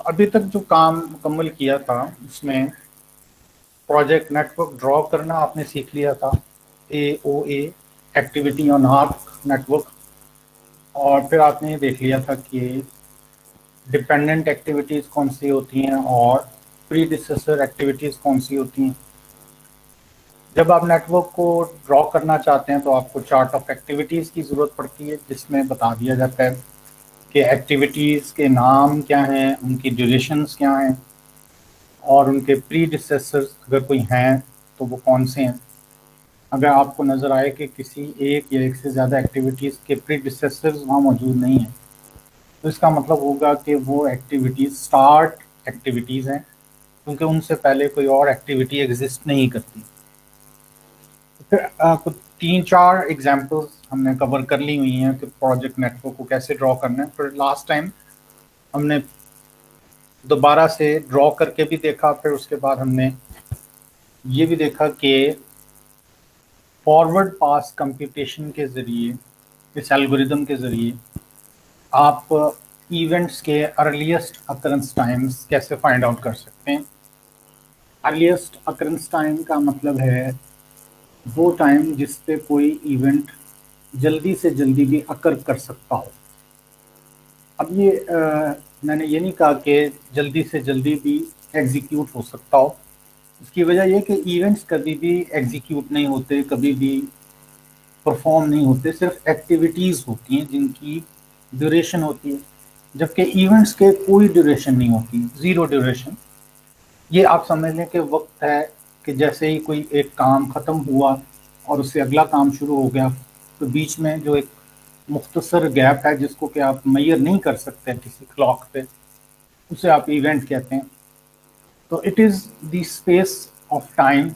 अभी तक जो काम मुकम्मल किया था उसमें प्रोजेक्ट नेटवर्क ड्रॉ करना आपने सीख लिया था, AOA, activity on arc network. और फिर आपने ये देख लिया था कि डिपेंडेंट एक्टिविटीज़ कौन सी होती हैं और प्रीडिसेसर एक्टिविटीज़ कौन सी होती हैं। जब आप नेटवर्क को ड्रॉ करना चाहते हैं तो आपको चार्ट ऑफ एक्टिविटीज़ की ज़रूरत पड़ती है, जिसमें बता दिया जाता है कि एक्टिविटीज़ के नाम क्या हैं, उनकी ड्यूरेशंस क्या हैं और उनके प्रीडिसेसर्स अगर कोई हैं तो वो कौन से हैं। अगर आपको नज़र आए कि किसी एक या एक से ज़्यादा एक्टिविटीज़ के प्रीडिसेसर्स वहाँ मौजूद नहीं हैं, तो इसका मतलब होगा कि वो एक्टिविटीज़ स्टार्ट एक्टिविटीज़ हैं, क्योंकि उनसे पहले कोई और एक्टिविटी एग्जिस्ट नहीं करती। फिर कुछ 3-4 एग्जांपल्स हमने कवर कर ली हुई हैं कि प्रोजेक्ट नेटवर्क को कैसे ड्रॉ करना है। फिर लास्ट टाइम हमने दोबारा से ड्रॉ करके भी देखा, फिर उसके बाद हमने ये भी देखा कि फॉरवर्ड पास कंप्यूटेशन के ज़रिए, इस एल्गोरिदम के ज़रिए आप इवेंट्स के अर्लीस्ट अकरेंस टाइम्स कैसे फाइंड आउट कर सकते हैं। अर्लीस्ट अकरेंस टाइम का मतलब है वो टाइम जिस पे कोई इवेंट जल्दी से जल्दी भी अकर कर सकता हो। अब ये मैंने ये नहीं कहा कि जल्दी से जल्दी भी एग्जीक्यूट हो सकता हो। इसकी वजह यह कि इवेंट्स कभी भी एग्जीक्यूट नहीं होते, कभी भी परफॉर्म नहीं होते, सिर्फ एक्टिविटीज़ होती हैं जिनकी ड्यूरेशन होती है, जबकि इवेंट्स के कोई ड्यूरेशन नहीं होती, ज़ीरो ड्यूरेशन। ये आप समझ लें कि वक्त है कि जैसे ही कोई एक काम ख़त्म हुआ और उससे अगला काम शुरू हो गया, तो बीच में जो एक मुख्तसर गैप है जिसको कि आप मेजर नहीं कर सकते किसी क्लॉक पे, उसे आप इवेंट कहते हैं। तो it is the space of time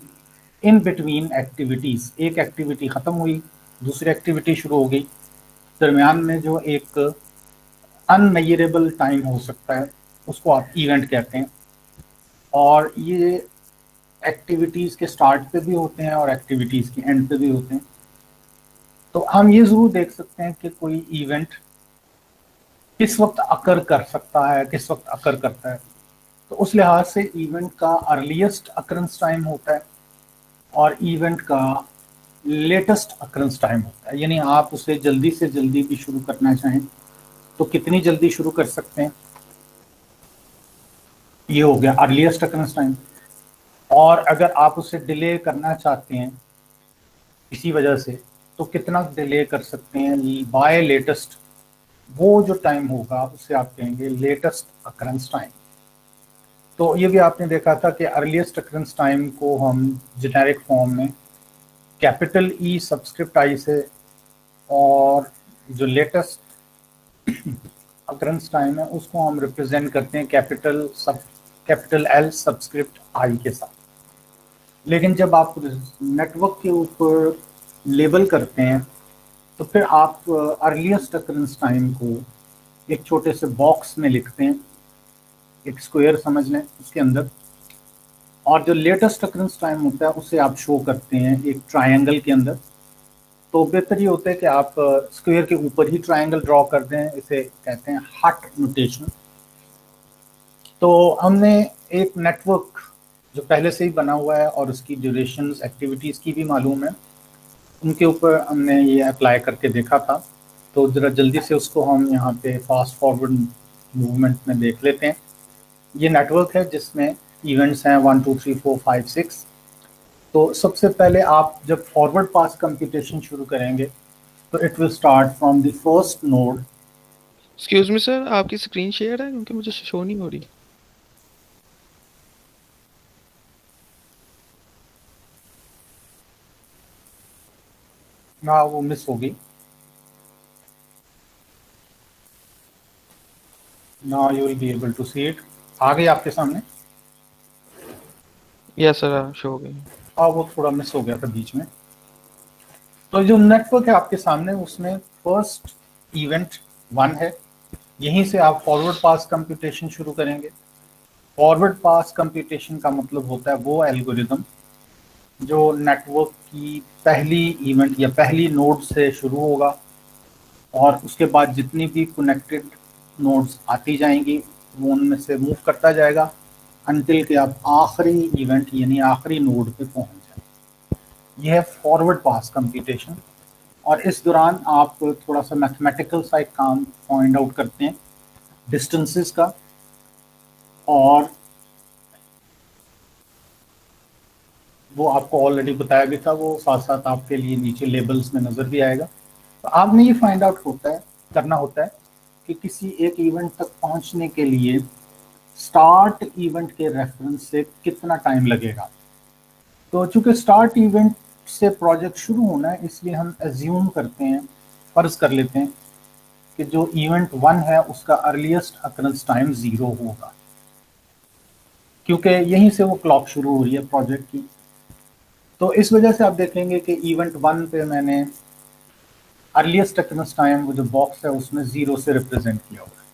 in between activities. एक एक्टिविटी ख़त्म हुई, दूसरी एक्टिविटी शुरू हो गई, दरमियान में जो एक अनमेजरेबल टाइम हो सकता है उसको आप इवेंट कहते हैं। और ये एक्टिविटीज़ के स्टार्ट पे भी होते हैं और एक्टिविटीज़ के एंड पे भी होते हैं। तो हम ये ज़रूर देख सकते हैं कि कोई इवेंट किस वक्त अकर कर सकता है, किस वक्त अकर करता है। तो उस लिहाज से इवेंट का अर्लीस्ट अकरेंस टाइम होता है और इवेंट का लेटेस्ट अकरेंस टाइम होता है। यानी आप उसे जल्दी से जल्दी भी शुरू करना चाहें तो कितनी जल्दी शुरू कर सकते हैं, ये हो गया अर्लीस्ट अकरेंस टाइम। और अगर आप उसे डिले करना चाहते हैं इसी वजह से, तो कितना डिले कर सकते हैं बाय लेटेस्ट, वो जो टाइम होगा उसे आप कहेंगे लेटेस्ट अकरेंस टाइम। तो ये भी आपने देखा था कि अर्लीस्ट अकरेंस टाइम को हम जेनेरिक फॉर्म में कैपिटल ई सबस्क्रिप्ट आई से, और जो लेटेस्ट अकरेंस टाइम है उसको हम रिप्रेजेंट करते हैं कैपिटल एल सबस्क्रिप्ट आई के साथ। लेकिन जब आप नेटवर्क के ऊपर लेबल करते हैं तो फिर आप अर्लीस्ट अकरेंस टाइम को एक छोटे से बॉक्स में लिखते हैं, एक स्क्वायर समझ लें उसके अंदर, और जो लेटेस्ट अकरेंस टाइम होता है उसे आप शो करते हैं एक ट्रायंगल के अंदर। तो बेहतर ये होता है कि आप स्क्वायर के ऊपर ही ट्रायंगल ड्रॉ कर दें, इसे कहते हैं हट नोटेशन। तो हमने एक नेटवर्क जो पहले से ही बना हुआ है और उसकी ड्यूरेशंस एक्टिविटीज़ की भी मालूम है, उनके ऊपर हमने ये अप्लाई करके देखा था। तो ज़रा जल्दी से उसको हम यहाँ पे फास्ट फॉरवर्ड मूवमेंट में देख लेते हैं। ये नेटवर्क है जिसमें इवेंट्स हैं 1 2 3 4 5 6। तो सबसे पहले आप जब फॉरवर्ड पास कंप्यूटेशन शुरू करेंगे तो it will start from the first node. Excuse me sir, आपकी स्क्रीन शेयर है क्योंकि मुझे शो नहीं हो रही। ना वो मिस होगी, ना you will be able to see it. आ गई आपके सामने? यस सर, शो हो गई। हाँ, वो थोड़ा मिस हो गया था बीच में। तो जो नेटवर्क है आपके सामने उसमें फर्स्ट इवेंट 1 है, यहीं से आप फॉरवर्ड पास कंप्यूटेशन शुरू करेंगे। फॉरवर्ड पास कंप्यूटेशन का मतलब होता है वो एल्गोरिदम जो नेटवर्क की पहली इवेंट या पहली नोड से शुरू होगा और उसके बाद जितनी भी कनेक्टेड नोड्स आती जाएंगी वो उनमें से मूव करता जाएगा अनटिल के आप आखिरी इवेंट यानी आखिरी नोड पे पहुंच जाए। यह है फॉरवर्ड पास कंप्यूटेशन। और इस दौरान आप थोड़ा सा मैथमेटिकल सा एक काम फाइंड आउट करते हैं डिस्टेंसेस का, और वो आपको ऑलरेडी बताया भी था, वो साथ साथ आपके लिए नीचे लेबल्स में नज़र भी आएगा। तो आपने ये फाइंड आउट करना होता है कि किसी एक इवेंट तक पहुंचने के लिए स्टार्ट इवेंट के रेफरेंस से कितना टाइम लगेगा। तो चूंकि स्टार्ट इवेंट से प्रोजेक्ट शुरू होना है, इसलिए हम एज्यूम करते हैं, फर्ज कर लेते हैं कि जो इवेंट 1 है उसका अर्लीस्ट अकरेंस टाइम 0 होगा, क्योंकि यहीं से वो क्लॉक शुरू हो रही है प्रोजेक्ट की। तो इस वजह से आप देखेंगे कि इवेंट 1 पे मैंने अर्लीस्ट अकरेंस टाइम, वो जो बॉक्स है उसमें 0 से रिप्रेजेंट किया हुआ है।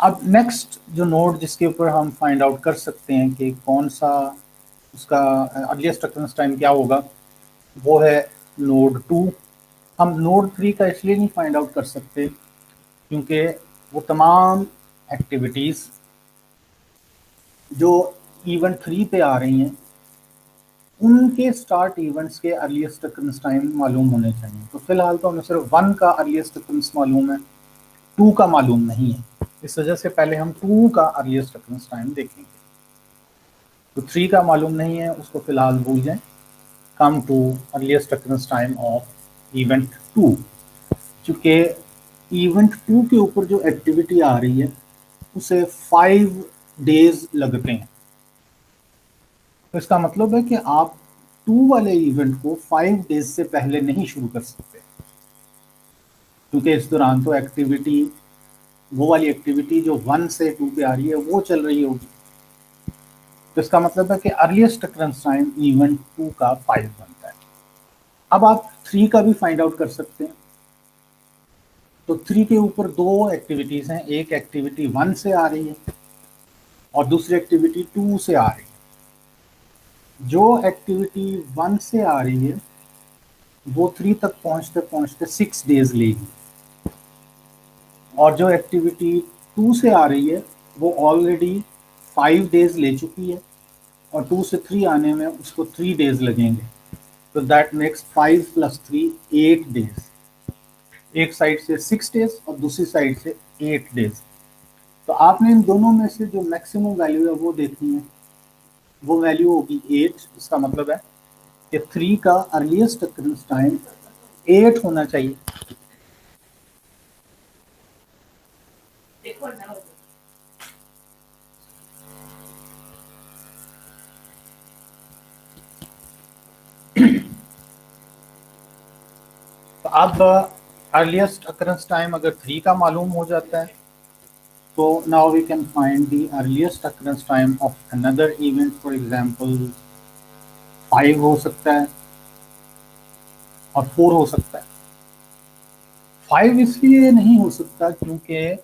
अब नेक्स्ट जो नोड जिसके ऊपर हम फाइंड आउट कर सकते हैं कि कौन सा उसका अर्लीस्ट अकरेंस टाइम क्या होगा, वो है नोड 2। हम नोड 3 का इसलिए नहीं फाइंड आउट कर सकते क्योंकि वो तमाम एक्टिविटीज़ जो इवेंट 3 पे आ रही हैं उनके स्टार्ट इवेंट्स के अर्लीस्ट अकरेंस टाइम मालूम होने चाहिए। तो फिलहाल तो हमें सिर्फ 1 का अर्लीस्ट अकरेंस मालूम है, 2 का मालूम नहीं है। इस वजह से पहले हम 2 का अर्लीस्ट अकरेंस टाइम देखेंगे। तो 3 का मालूम नहीं है, उसको फिलहाल भूल जाएं। Come to earliest occurrence time of event 2। चूँकि इवेंट 2 के ऊपर जो एक्टिविटी आ रही है उसे 5 डेज लगते हैं। तो इसका मतलब है कि आप 2 वाले इवेंट को 5 डेज से पहले नहीं शुरू कर सकते, क्योंकि इस दौरान तो एक्टिविटी, वो वाली एक्टिविटी जो 1 से 2 पे आ रही है वो चल रही होगी। तो इसका मतलब है कि अर्लीस्ट अकरेंस टाइम इवेंट 2 का 5 बनता है। अब आप 3 का भी फाइंड आउट कर सकते हैं। तो 3 के ऊपर 2 एक्टिविटीज़ हैं, एक एक्टिविटी 1 से आ रही है और दूसरी एक्टिविटी 2 से आ रही है। जो एक्टिविटी 1 से आ रही है वो 3 तक पहुंचते पहुंचते 6 डेज लेगी, और जो एक्टिविटी 2 से आ रही है वो ऑलरेडी 5 डेज ले चुकी है, और 2 से 3 आने में उसको 3 डेज लगेंगे। तो दैट मेक्स 5 + 3 8 डेज। एक साइड से 6 डेज और दूसरी साइड से 8 डेज। तो आपने इन दोनों में से जो मैक्सिमम वैल्यू है वो देखनी है, वो वैल्यू होगी 8। इसका मतलब है कि 3 का अर्लीस्ट अकरेंस टाइम 8 होना चाहिए। तो अब अर्लीस्ट अकरेंस टाइम अगर 3 का मालूम हो जाता है, तो now we can find the earliest occurrence time of another event. For example 5 हो सकता है और 4 हो सकता है। 5 इसलिए नहीं हो सकता क्योंकि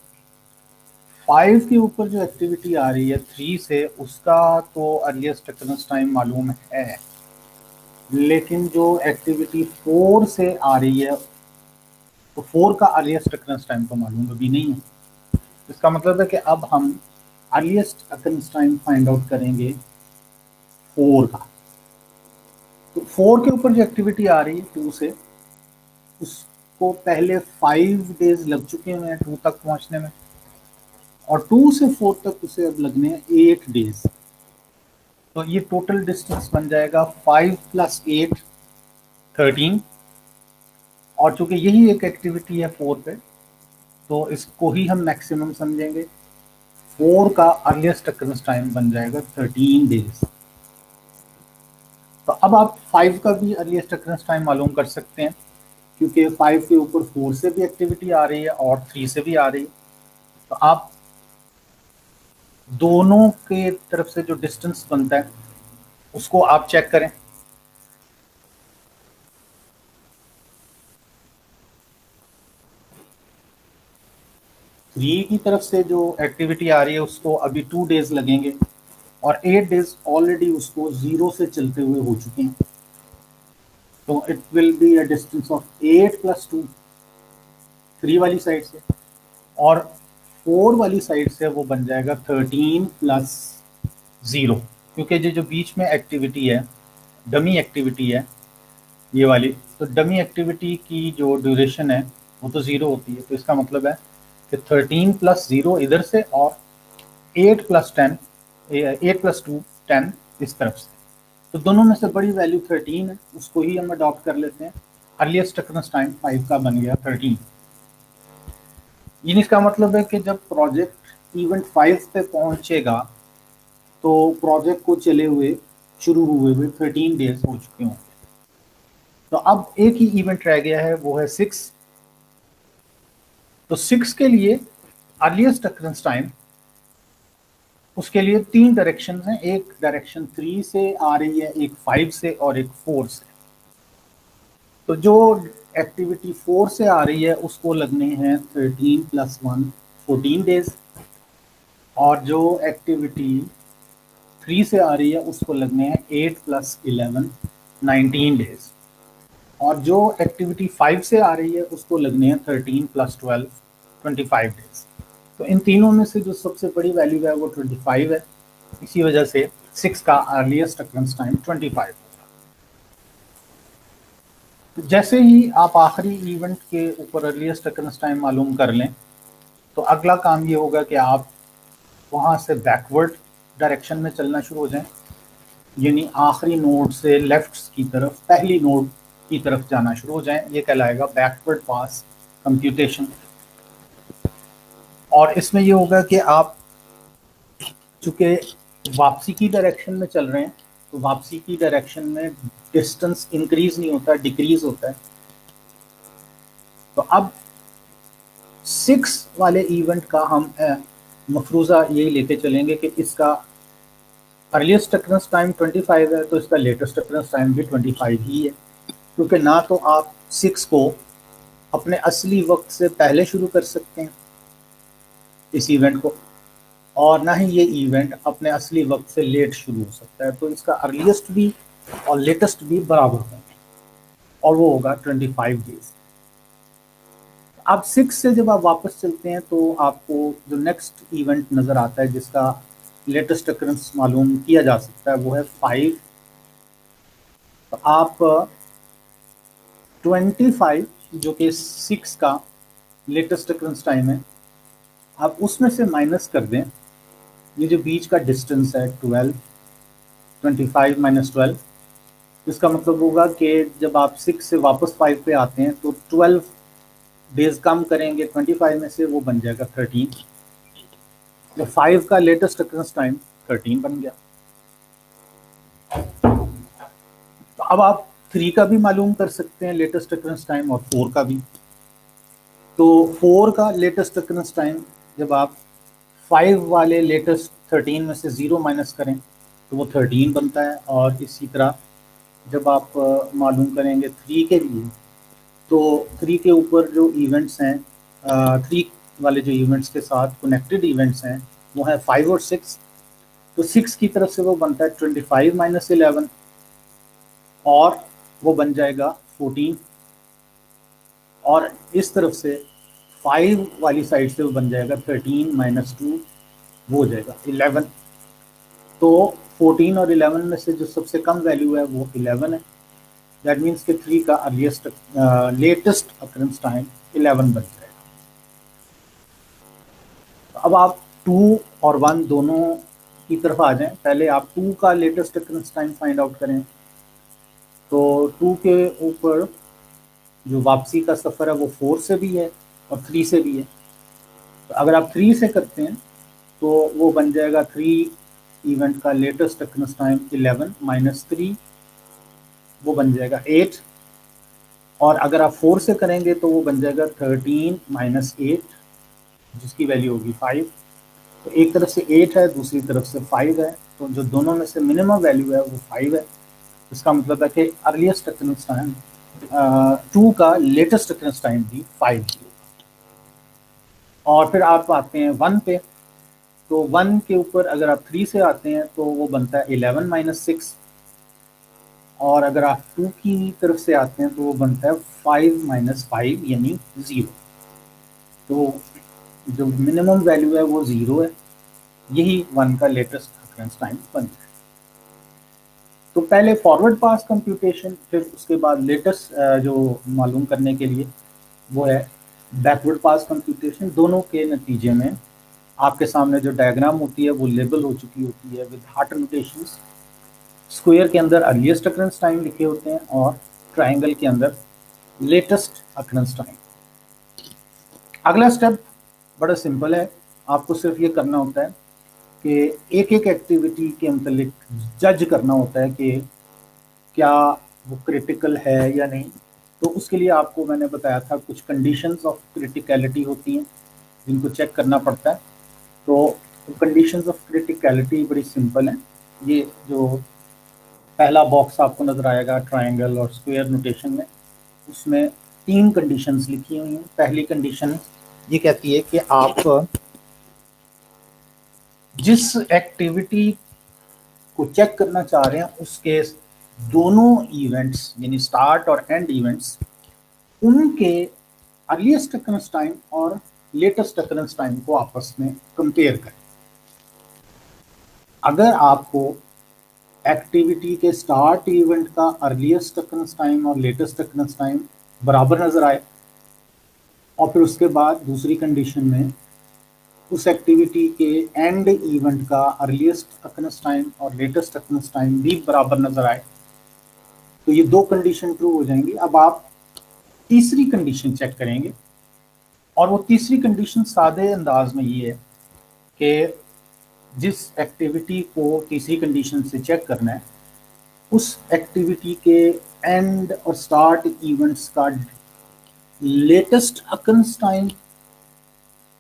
5 के ऊपर जो एक्टिविटी आ रही है 3 से, उसका तो अर्लीस्ट अकरेंस टाइम मालूम है, लेकिन जो एक्टिविटी 4 से आ रही है तो 4 का अर्लीस्ट अकरेंस टाइम तो मालूम अभी नहीं है। इसका मतलब है कि अब हम earliest occurrence time find out करेंगे 4 का। तो 4 के ऊपर जो एक्टिविटी आ रही है 2 से, उसको पहले 5 डेज लग चुके हैं 2 तक पहुंचने में, और 2 से 4 तक उसे अब लगने हैं 8 डेज। तो ये टोटल डिस्टेंस बन जाएगा 5 + 8 13। और चूंकि यही एक एक्टिविटी है 4 पे, तो इसको ही हम मैक्सिमम समझेंगे। 4 का अर्लीस्ट अकरेंस टाइम बन जाएगा 13 डेज। तो अब आप 5 का भी अर्लीस्ट अकरेंस टाइम मालूम कर सकते हैं, क्योंकि 5 के ऊपर 4 से भी एक्टिविटी आ रही है और 3 से भी आ रही है। तो आप दोनों के तरफ से जो डिस्टेंस बनता है उसको आप चेक करें। थ्री की तरफ से जो एक्टिविटी आ रही है उसको अभी 2 डेज लगेंगे, और 8 डेज ऑलरेडी उसको 0 से चलते हुए हो चुके हैं। तो it will be a distance of 8 + 2 3 वाली साइड से, और 4 वाली साइड से वो बन जाएगा 13 प्लस 0, क्योंकि जो बीच में एक्टिविटी है, डमी एक्टिविटी है ये वाली, तो डमी एक्टिविटी की जो ड्यूरेशन है वो तो 0 होती है, तो इसका मतलब है कि 13 प्लस 0 इधर से और 8 प्लस 10, 8 प्लस 2 10 इस तरफ से। तो दोनों में से बड़ी वैल्यू 13 है, उसको ही हम अडॉप्ट कर लेते हैं। अर्लीस्ट अकरेंस टाइम 5 का बन गया 13। इसका मतलब है कि जब प्रोजेक्ट इवेंट 5 पे पहुंचेगा तो प्रोजेक्ट को चले हुए शुरू हुए हुए 13 डेज हो चुके होंगे। तो अब एक ही इवेंट रह गया है, वो है 6। तो 6 के लिए अर्लीस्ट अकरेंस टाइम, उसके लिए 3 डायरेक्शन हैं, एक डायरेक्शन 3 से आ रही है, एक 5 से और एक 4 से। तो जो एक्टिविटी 4 से आ रही है उसको लगने हैं 13 प्लस 1 14 डेज, और जो एक्टिविटी 3 से आ रही है उसको लगने हैं 8 प्लस 11 19 डेज, और जो एक्टिविटी 5 से आ रही है उसको लगने हैं 13 प्लस 12 25 डेज। तो इन तीनों में से जो सबसे बड़ी वैल्यू है वो 25 है, इसी वजह से 6 का अर्लीस्ट अकरेंस टाइम 25 होगा। तो जैसे ही आप आखिरी इवेंट के ऊपर अर्लीस्ट अकरेंस टाइम मालूम कर लें, तो अगला काम ये होगा कि आप वहाँ से बैकवर्ड डायरेक्शन में चलना शुरू हो जाएं, यानी आखिरी नोड से लेफ्ट की तरफ पहली नोड की तरफ जाना शुरू हो जाएं। ये कहलाएगा बैकवर्ड पास कंप्यूटेशन। और इसमें ये होगा कि आप चूंकि वापसी की डायरेक्शन में चल रहे हैं, तो वापसी की डायरेक्शन में डिस्टेंस इंक्रीज नहीं होता, डिक्रीज होता है। तो अब 6 वाले इवेंट का हम मफरूजा यही लेके चलेंगे कि इसका अर्लीस्ट अकरेंस टाइम 25 है, तो इसका लेटेस्ट अकरेंस टाइम भी 25 ही है, क्योंकि ना तो आप 6 को अपने असली वक्त से पहले शुरू कर सकते हैं इस इवेंट को, और ना ही ये इवेंट अपने असली वक्त से लेट शुरू हो सकता है। तो इसका अर्लीस्ट भी और लेटेस्ट भी बराबर होंगे, और वो होगा 25 डेज। अब 6 से जब आप वापस चलते हैं तो आपको जो नेक्स्ट इवेंट नज़र आता है जिसका लेटेस्ट अकरेंस मालूम किया जा सकता है वो है 5। तो आप 25 जो कि 6 का लेटेस्ट अकरेंस टाइम है, आप उसमें से माइनस कर दें ये जो बीच का डिस्टेंस है 12, 25 माइनस 12। इसका मतलब होगा कि जब आप 6 से वापस 5 पे आते हैं तो 12 डेज कम करेंगे 25 में से, वो बन जाएगा 13। तो 5 का लेटेस्ट अकरेंस टाइम 13 बन गया। तो अब आप 3 का भी मालूम कर सकते हैं लेटेस्ट अकरेंस टाइम, और 4 का भी। तो 4 का लेटेस्ट अकरेंस टाइम जब आप 5 वाले लेटेस्ट 13 में से 0 माइनस करें तो वो 13 बनता है। और इसी तरह जब आप मालूम करेंगे 3 के लिए, तो 3 के ऊपर जो इवेंट्स हैं, 3 वाले जो इवेंट्स के साथ कनेक्टेड इवेंट्स हैं वो है 5 और 6। तो 6 की तरफ से वो बनता है 25 माइनस 11, और वो बन जाएगा 14। और इस तरफ से 5 वाली साइड से वो बन जाएगा 13 माइनस 2, वो हो जाएगा 11। तो 14 और 11 में से जो सबसे कम वैल्यू है वो 11 है। दैट मीन्स कि 3 का अर्लीस्ट लेटेस्ट अकरेंस टाइम 11 बन जाएगा। तो अब आप 2 और 1 दोनों की तरफ आ जाएं। पहले आप 2 का latest occurrence time find out करें। तो 2 के ऊपर जो वापसी का सफ़र है वो 4 से भी है और 3 से भी है। तो अगर आप 3 से करते हैं तो वो बन जाएगा 3 इवेंट का लेटेस्ट अकरेंस टाइम 11 माइनस 3, वो बन जाएगा 8। और अगर आप 4 से करेंगे तो वो बन जाएगा 13 माइनस 8, जिसकी वैल्यू होगी 5। तो एक तरफ से 8 है, दूसरी तरफ से 5 है, तो जो दोनों में से मिनिमम वैल्यू है वो 5 है। इसका मतलब है कि अर्लीस्ट अकरेंस टाइम 2 का लेटेस्ट अकरेंस टाइम भी 5 होगा। और फिर आप आते हैं 1 पे। तो 1 के ऊपर अगर आप 3 से आते हैं तो वो बनता है 11 माइनस 6, और अगर आप 2 की तरफ से आते हैं तो वो बनता है 5 माइनस 5 यानी 0। तो जो मिनिमम वैल्यू है वो 0 है, यही 1 का लेटेस्ट अकरेंस टाइम बन जाए। तो पहले फॉरवर्ड पास कंप्यूटेशन, फिर उसके बाद लेटेस्ट जो मालूम करने के लिए वो है बैकवर्ड पास कंप्यूटेशन। दोनों के नतीजे में आपके सामने जो डायग्राम होती है वो लेबल हो चुकी होती है विद हार्ट नोटेशंस। स्क्वायर के अंदर अर्लीस्ट अकरेंस टाइम लिखे होते हैं और ट्राइंगल के अंदर लेटेस्ट अकरेंस टाइम। अगला स्टेप बड़ा सिंपल है, आपको सिर्फ ये करना होता है कि एक एक एक्टिविटी के मतलब जज करना होता है कि क्या वो क्रिटिकल है या नहीं। तो उसके लिए आपको मैंने बताया था कुछ कंडीशंस ऑफ क्रिटिकलिटी होती हैं जिनको चेक करना पड़ता है। तो कंडीशंस ऑफ क्रिटिकलिटी बड़ी सिंपल हैं। ये जो पहला बॉक्स आपको नजर आएगा ट्रायंगल और स्क्वायर नोटेशन में, उसमें 3 कंडीशंस लिखी हुई हैं। पहली कंडीशन ये कहती है कि आप जिस एक्टिविटी को चेक करना चाह रहे हैं उसके दोनों इवेंट्स यानी स्टार्ट और एंड इवेंट्स, उनके अर्लीस्ट अकरेंस टाइम और लेटेस्ट अकरेंस टाइम को आपस में कंपेयर करें। अगर आपको एक्टिविटी के स्टार्ट इवेंट का अर्लीस्ट अकरेंस टाइम और लेटेस्ट अकरेंस टाइम बराबर नजर आए, और फिर उसके बाद दूसरी कंडीशन में उस एक्टिविटी के एंड इवेंट का अर्लीस्ट अकरेंस टाइम और लेटेस्ट अकरेंस टाइम भी बराबर नजर आए, तो ये 2 कंडीशन ट्रू हो जाएंगी। अब आप तीसरी कंडीशन चेक करेंगे, और वो तीसरी कंडीशन सादे अंदाज में ये है कि जिस एक्टिविटी को तीसरी कंडीशन से चेक करना है उस एक्टिविटी के एंड और स्टार्ट इवेंट्स का लेटेस्ट अकरेंस टाइम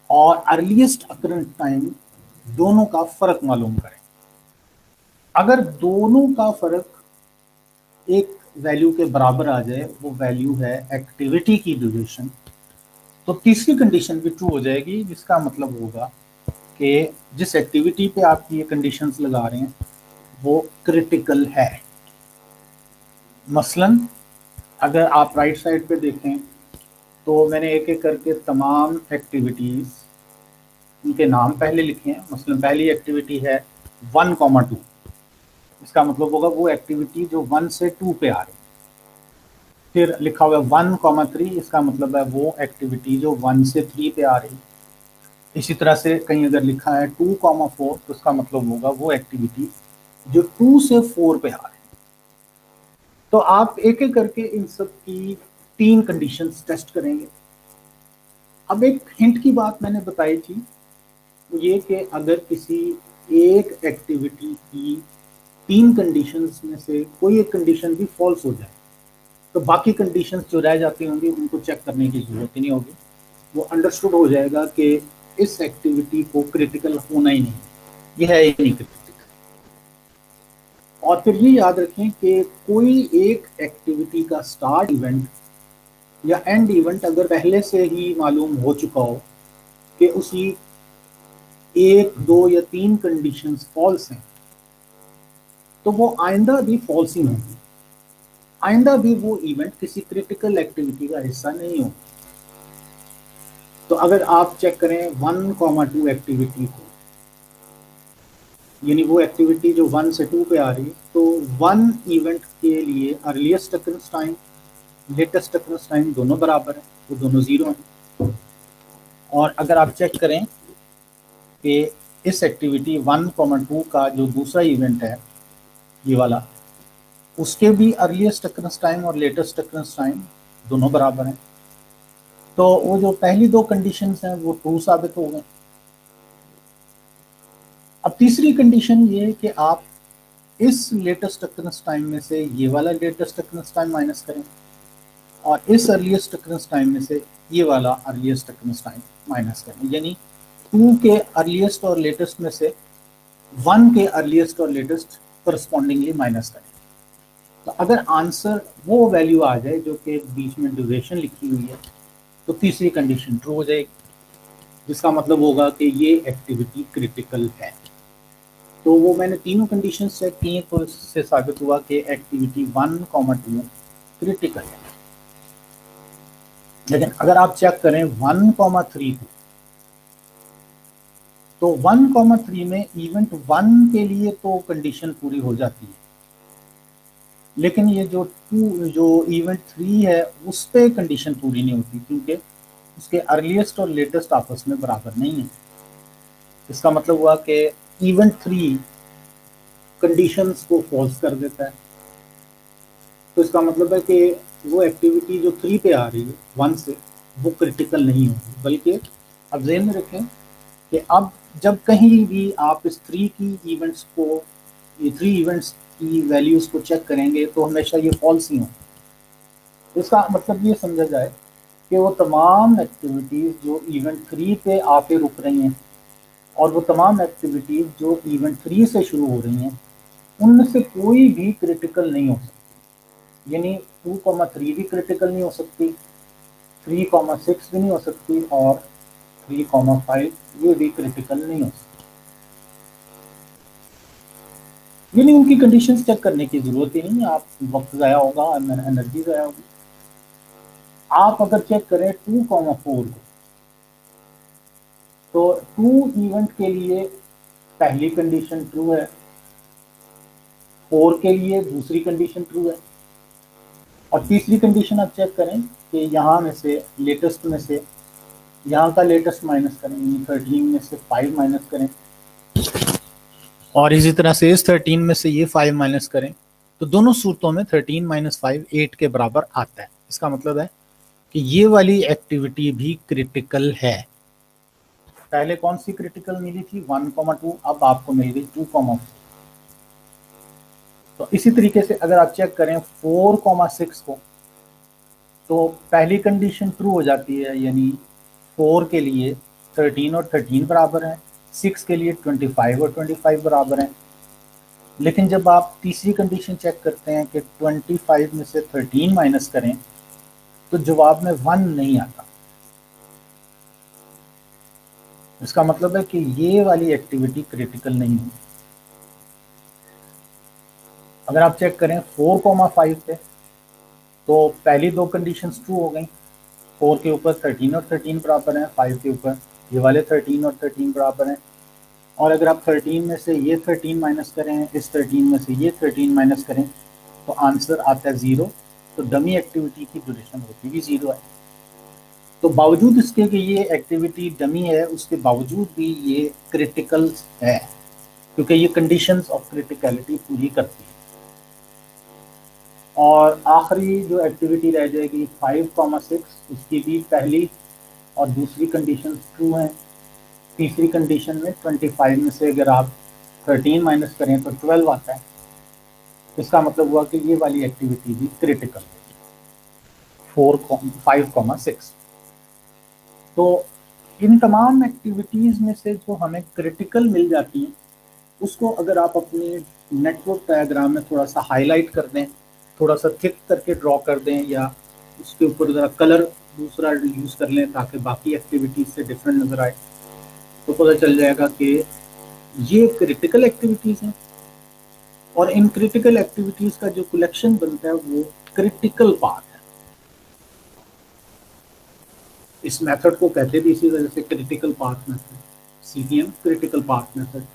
और अर्लीस्ट अकरेंस टाइम दोनों का फर्क मालूम करें। अगर दोनों का फर्क एक वैल्यू के बराबर आ जाए, वो वैल्यू है एक्टिविटी की ड्यूरेशन, तो तीसरी कंडीशन भी ट्रू हो जाएगी, जिसका मतलब होगा कि जिस एक्टिविटी पे आप ये कंडीशंस लगा रहे हैं वो क्रिटिकल है। मसलन अगर आप राइट साइड पे देखें तो मैंने एक एक करके तमाम एक्टिविटीज उनके नाम पहले लिखे हैं। मसलन पहली एक्टिविटी है 1,2, इसका मतलब होगा वो एक्टिविटी जो 1 से 2 पे आ रही है। फिर लिखा हुआ है 1,3, इसका मतलब है वो एक्टिविटी जो 1 से 3 पे आ रही है। इसी तरह से कहीं अगर लिखा है 2,4, तो इसका मतलब होगा वो एक्टिविटी जो 2 से 4 पे आ रही है। तो आप एक एक करके इन सब की 3 कंडीशंस टेस्ट करेंगे। अब एक हिंट की बात मैंने बताई थी, ये कि अगर किसी एक एक्टिविटी की 3 कंडीशंस में से कोई एक कंडीशन भी फॉल्स हो जाए तो बाकी कंडीशंस जो रह जाती होंगी उनको चेक करने की जरूरत ही नहीं होगी। वो अंडरस्टूड हो जाएगा कि इस एक्टिविटी को क्रिटिकल होना ही नहीं, ये है ही नहीं क्रिटिकल। और फिर ये याद रखें कि कोई एक एक्टिविटी का स्टार्ट इवेंट या एंड इवेंट अगर पहले से ही मालूम हो चुका हो कि उसी 1, 2 या 3 कंडीशंस फॉल्स हैं, तो वो आइंदा भी फॉल्स ही होंगी, आइंदा भी वो इवेंट किसी क्रिटिकल एक्टिविटी का हिस्सा नहीं हो। तो अगर आप चेक करें 1,2 एक्टिविटी को, यानी वो एक्टिविटी जो 1 से 2 पे आ रही है, तो 1 इवेंट के लिए earliest occurrence time latest occurrence time दोनों बराबर है, वो दोनों 0 हैं। और अगर आप चेक करें कि इस एक्टिविटी 1,2 का जो दूसरा इवेंट है ये वाला, उसके भी अर्लीस्ट अकरेंस टाइम और लेटेस्ट अकरेंस टाइम दोनों बराबर हैं, तो वो जो पहली 2 कंडीशंस हैं वो ट्रू साबित हो गए। अब तीसरी कंडीशन ये है कि आप इस लेटेस्ट अकरेंस टाइम में से ये वाला लेटेस्ट अकरेंस टाइम माइनस करें और इस अर्लीस्ट अकरेंस टाइम में से ये वाला अर्लीस्ट अकरेंस टाइम माइनस करें, यानी 2 के अर्लीस्ट और लेटेस्ट में से 1 के अर्लीस्ट और लेटेस्ट करस्पॉन्डिंगली माइनस करें। तो अगर आंसर वो वैल्यू आ जाए जो कि बीच में ड्यूरेशन लिखी हुई है, तो तीसरी कंडीशन ट्रू हो जाएगी, जिसका मतलब होगा कि ये एक्टिविटी क्रिटिकल है। तो वो मैंने तीनों कंडीशन चेक की हैं, तो इससे साबित हुआ कि एक्टिविटी 1,2 क्रिटिकल है। लेकिन अगर आप चेक करें 1,3 को, तो 1,3 में इवेंट 1 के लिए तो कंडीशन पूरी हो जाती है, लेकिन ये जो इवेंट 3 है उस पे कंडीशन पूरी नहीं होती, क्योंकि उसके अर्लीस्ट और लेटेस्ट आपस में बराबर नहीं है। इसका मतलब हुआ कि इवेंट 3 कंडीशंस को फॉल्स कर देता है। तो इसका मतलब है कि वो एक्टिविटी जो 3 पे आ रही है 1 से, वो क्रिटिकल नहीं होगी, बल्कि अब ज़हन में रखें कि अब जब कहीं भी आप इस 3 की इवेंट्स को, ये 3 इवेंट्स की वैल्यूज़ को चेक करेंगे तो हमेशा ये फॉल्स ही हों। इसका मतलब ये समझा जाए कि वो तमाम एक्टिविटीज़ जो इवेंट 3 पे आके रुक रही हैं और वो तमाम एक्टिविटीज़ जो इवेंट 3 से शुरू हो रही हैं, उनमें से कोई भी क्रिटिकल नहीं हो सकती। यानी 2,3 भी क्रिटिकल नहीं हो सकती, 3,6 भी नहीं हो सकती, और 3,5 ये भी क्रिटिकल नहीं हो सकती। यानी उनकी कंडीशंस चेक करने की ज़रूरत ही नहीं है, आप वक्त ज़ाया होगा, एनर्जी ज़ाया होगी। आप अगर चेक करें 2,4 को, तो 2 इवेंट के लिए पहली कंडीशन ट्रू है, 4 के लिए दूसरी कंडीशन ट्रू है, और तीसरी कंडीशन आप चेक करें कि यहाँ में से लेटेस्ट में से यहाँ का लेटेस्ट माइनस करें, 13 में से 5 माइनस करें, और इसी तरह से इस 13 में से ये 5 माइनस करें, तो दोनों सूरतों में 13 माइनस 5 8 के बराबर आता है। इसका मतलब है कि ये वाली एक्टिविटी भी क्रिटिकल है। पहले कौन सी क्रिटिकल मिली थी 1,2, अब आपको मिल गई 2,4। तो इसी तरीके से अगर आप चेक करें 4,6 को, तो पहली कंडीशन ट्रू हो जाती है, यानी 4 के लिए 13 और 13 बराबर हैं, 6 के लिए 25 और 25 बराबर हैं। लेकिन जब आप तीसरी कंडीशन चेक करते हैं कि 25 में से 13 माइनस करें, तो जवाब में 1 नहीं आता। इसका मतलब है कि ये वाली एक्टिविटी क्रिटिकल नहीं है। अगर आप चेक करें 4,5 पे, तो पहली दो कंडीशंस ट्रू हो गई, 4 के ऊपर 13 और 13 बराबर हैं, 5 के ऊपर ये वाले 13 और 13 बराबर हैं। और अगर आप 13 में से ये 13 माइनस करें, इस 13 में से ये 13 माइनस करें, तो आंसर आता है 0। तो डमी एक्टिविटी की ड्यूरेशन होती भी 0 है। तो बावजूद इसके कि ये एक्टिविटी डमी है, उसके बावजूद भी ये क्रिटिकल है, क्योंकि ये कंडीशंस ऑफ क्रिटिकलिटी पूरी करती है। और आखिरी जो एक्टिविटी रह जाएगी 5,6, उसकी भी पहली और दूसरी कंडीशन ट्रू हैं। तीसरी कंडीशन में 25 में से अगर आप 13 माइनस करें तो 12 आता है। इसका मतलब हुआ कि ये वाली एक्टिविटी भी क्रिटिकल है, 5,6। तो इन तमाम एक्टिविटीज़ में से जो हमें क्रिटिकल मिल जाती हैं, उसको अगर आप अपने नेटवर्क डायग्राम में थोड़ा सा हाईलाइट कर दें, थोड़ा सा थिक करके ड्रॉ कर दें, या उसके ऊपर ज़रा कलर दूसरा यूज़ कर लें ताकि बाकी एक्टिविटीज़ से डिफरेंट नज़र आए, तो पता चल जाएगा कि ये क्रिटिकल एक्टिविटीज़ हैं। और इन क्रिटिकल एक्टिविटीज़ का जो कलेक्शन बनता है वो क्रिटिकल पाथ है। इस मेथड को कहते भी इसी वजह से critical path method, CPM critical path method.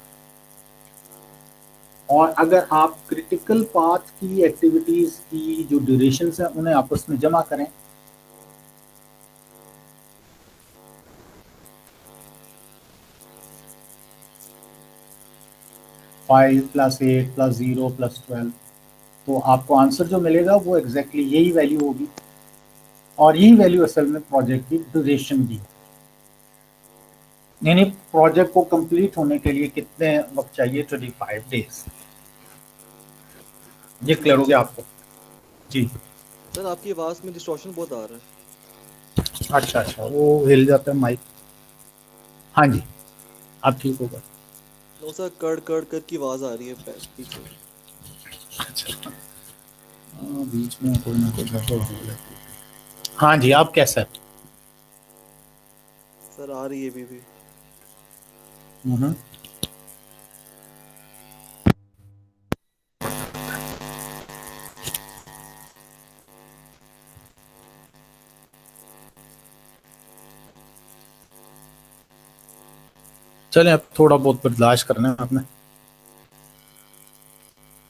और अगर आप क्रिटिकल पाथ की एक्टिविटीज की जो ड्यूरेशन है उन्हें आपस में जमा करें, फाइव प्लस 8 प्लस 0 प्लस 12, तो आपको आंसर जो मिलेगा वो एग्जैक्टली यही वैल्यू होगी। और यही वैल्यू असल में प्रोजेक्ट की ड्यूरेशन भी है। यानी प्रोजेक्ट को कंप्लीट होने के लिए कितने वक्त चाहिए, 25 डेज। ये क्लियर हो गया आपको? जी। सर आपकी आवाज़ में डिस्टॉर्शन बहुत आ रहा है। अच्छा अच्छा, वो हिल जाता है माइक। हाँ जी, अब ठीक होगा। नो सर, कड़ कड़ कर की आवाज़ आ रही है पीछे। अच्छा, बीच में कोई ना कोई गड़बड़ हो जाती है। हाँ जी, आप कैसा है? सर आ रही है अभी भी। हम्म। चलें, अब थोड़ा बहुत बर्दाश्त करना है आपने।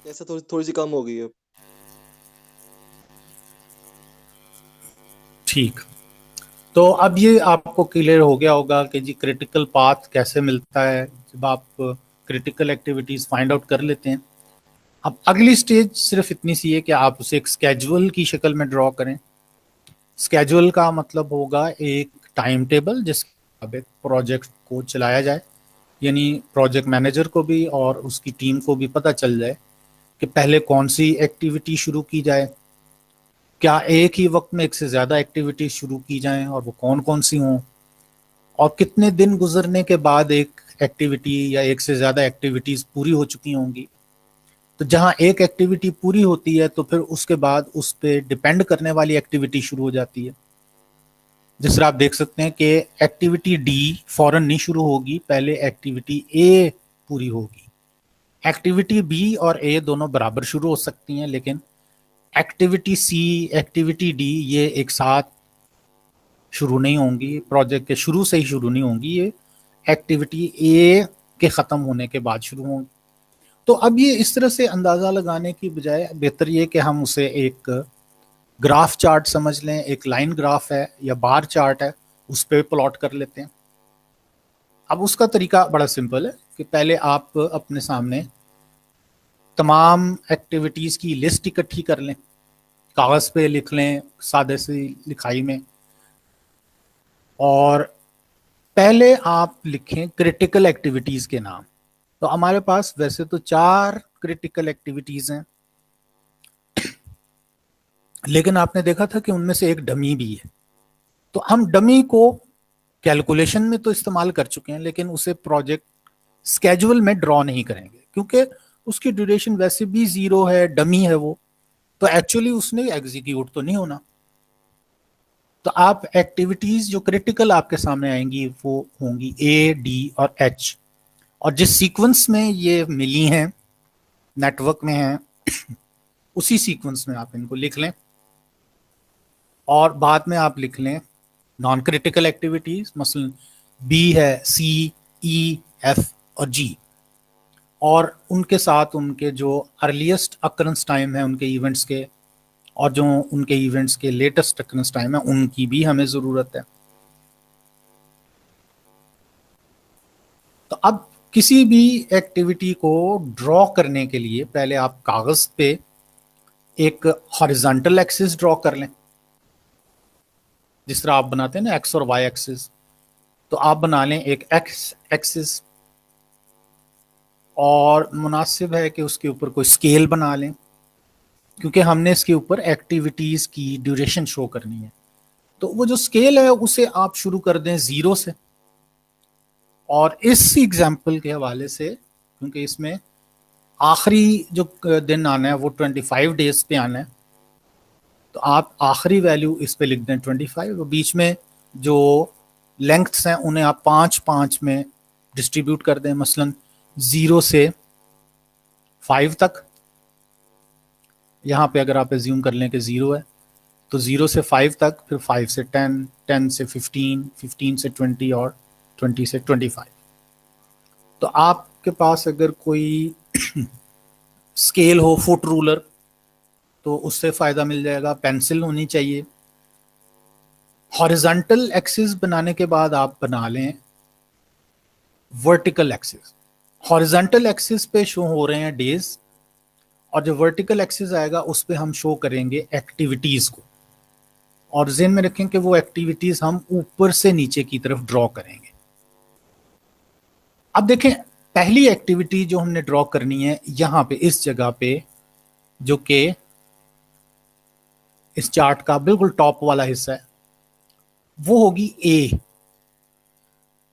ऐसा थोड़ी थोड़ी सी कम हो गई है। ठीक, तो अब ये आपको क्लियर हो गया होगा कि जी क्रिटिकल पाथ कैसे मिलता है जब आप क्रिटिकल एक्टिविटीज फाइंड आउट कर लेते हैं। अब अगली स्टेज सिर्फ इतनी सी है कि आप उसे एक स्केजुअल की शक्ल में ड्रॉ करें। स्केजुअल का मतलब होगा एक टाइम टेबल जिसके मुताबिक प्रोजेक्ट को चलाया जाए, यानी प्रोजेक्ट मैनेजर को भी और उसकी टीम को भी पता चल जाए कि पहले कौन सी एक्टिविटी शुरू की जाए, क्या एक ही वक्त में एक से ज़्यादा एक्टिविटी शुरू की जाएं और वो कौन कौन सी हों, और कितने दिन गुजरने के बाद एक एक्टिविटी या एक से ज़्यादा एक्टिविटीज़ पूरी हो चुकी होंगी। तो जहाँ एक एक्टिविटी पूरी होती है तो फिर उसके बाद उस पर डिपेंड करने वाली एक्टिविटी शुरू हो जाती है। जिस तरह आप देख सकते हैं कि एक्टिविटी डी फौरन नहीं शुरू होगी, पहले एक्टिविटी ए पूरी होगी। एक्टिविटी बी और ए दोनों बराबर शुरू हो सकती हैं, लेकिन एक्टिविटी सी, एक्टिविटी डी ये एक साथ शुरू नहीं होंगी, प्रोजेक्ट के शुरू से ही शुरू नहीं होंगी, ये एक्टिविटी ए के ख़त्म होने के बाद शुरू होंगी। तो अब ये इस तरह से अंदाज़ा लगाने की बजाय बेहतर ये कि हम उसे एक ग्राफ चार्ट समझ लें, एक लाइन ग्राफ है या बार चार्ट है, उस पर प्लॉट कर लेते हैं। अब उसका तरीका बड़ा सिंपल है कि पहले आप अपने सामने तमाम एक्टिविटीज़ की लिस्ट इकट्ठी कर लें, कागज़ पे लिख लें सादे सी लिखाई में, और पहले आप लिखें क्रिटिकल एक्टिविटीज़ के नाम। तो हमारे पास वैसे तो 4 क्रिटिकल एक्टिविटीज़ हैं, लेकिन आपने देखा था कि उनमें से एक डमी भी है। तो हम डमी को कैलकुलेशन में तो इस्तेमाल कर चुके हैं, लेकिन उसे प्रोजेक्ट स्केजुअल में ड्रॉ नहीं करेंगे क्योंकि उसकी ड्यूरेशन वैसे भी 0 है, डमी है वो, तो एक्चुअली उसने एग्जीक्यूट तो नहीं होना। तो आप एक्टिविटीज जो क्रिटिकल आपके सामने आएंगी वो होंगी ए, डी और एच, और जिस सीक्वेंस में ये मिली हैं नेटवर्क में हैं उसी सीक्वेंस में आप इनको लिख लें, और बाद में आप लिख लें नॉन क्रिटिकल एक्टिविटीज, मसलन बी है, सी, ई, एफ और जी, और उनके साथ उनके जो अर्लीस्ट अकरेंस टाइम है उनके इवेंट्स के, और जो उनके इवेंट्स के लेटेस्ट अकरेंस टाइम है उनकी भी हमें ज़रूरत है। तो अब किसी भी एक्टिविटी को ड्रॉ करने के लिए पहले आप कागज़ पे एक हॉरिजॉन्टल एक्सिस ड्रॉ कर लें, जिस तरह आप बनाते हैं ना एक्स और वाई एक्सिस, तो आप बना लें एक एक्स एक्सिस, और मुनासिब है कि उसके ऊपर कोई स्केल बना लें क्योंकि हमने इसके ऊपर एक्टिविटीज़ की ड्यूरेशन शो करनी है। तो वो जो स्केल है उसे आप शुरू कर दें 0 से, और इस एग्जाम्पल के हवाले से क्योंकि इसमें आखिरी जो दिन आना है वो 25 डेज पे आना है, तो आप आखिरी वैल्यू इस पे लिख दें 25, और बीच में जो लेंथ्स हैं उन्हें आप 5-5 में डिस्ट्रीब्यूट कर दें, मसलन 0 से 5 तक। यहाँ पे अगर आप एज्यूम कर लें कि 0 है तो 0 से 5 तक, फिर 5 से 10, 10 से 15, 15 से 20 और 20 से 25। तो आपके पास अगर कोई स्केल हो, फुट रूलर, तो उससे फ़ायदा मिल जाएगा, पेंसिल होनी चाहिए। हॉरिजॉन्टल एक्सिस बनाने के बाद आप बना लें वर्टिकल एक्सिस। हॉरिजॉन्टल एक्सिस पे शो हो रहे हैं डेज, और जो वर्टिकल एक्सिस आएगा उस पे हम शो करेंगे एक्टिविटीज़ को, और ज़हन में रखें कि वो एक्टिविटीज़ हम ऊपर से नीचे की तरफ ड्रॉ करेंगे। अब देखें, पहली एक्टिविटी जो हमने ड्रॉ करनी है यहाँ पे इस जगह पे, जो कि इस चार्ट का बिल्कुल टॉप वाला हिस्सा है, वो होगी ए।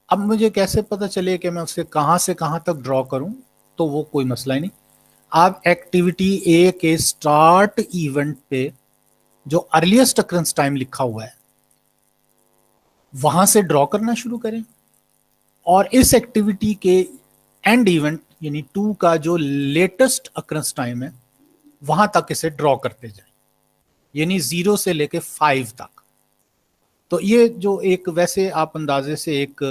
अब मुझे कैसे पता चले कि मैं उसे कहाँ से कहाँ तक ड्रॉ करूं, तो वो कोई मसला ही नहीं। आप एक्टिविटी ए के स्टार्ट इवेंट पे जो अर्लीस्ट अकरेंस टाइम लिखा हुआ है वहां से ड्रॉ करना शुरू करें, और इस एक्टिविटी के एंड इवेंट यानी 2 का जो लेटेस्ट अकरेंस टाइम है वहां तक इसे ड्रॉ करते जाएं, यानी 0 से लेके 5 तक। तो ये जो एक वैसे आप अंदाजे से एक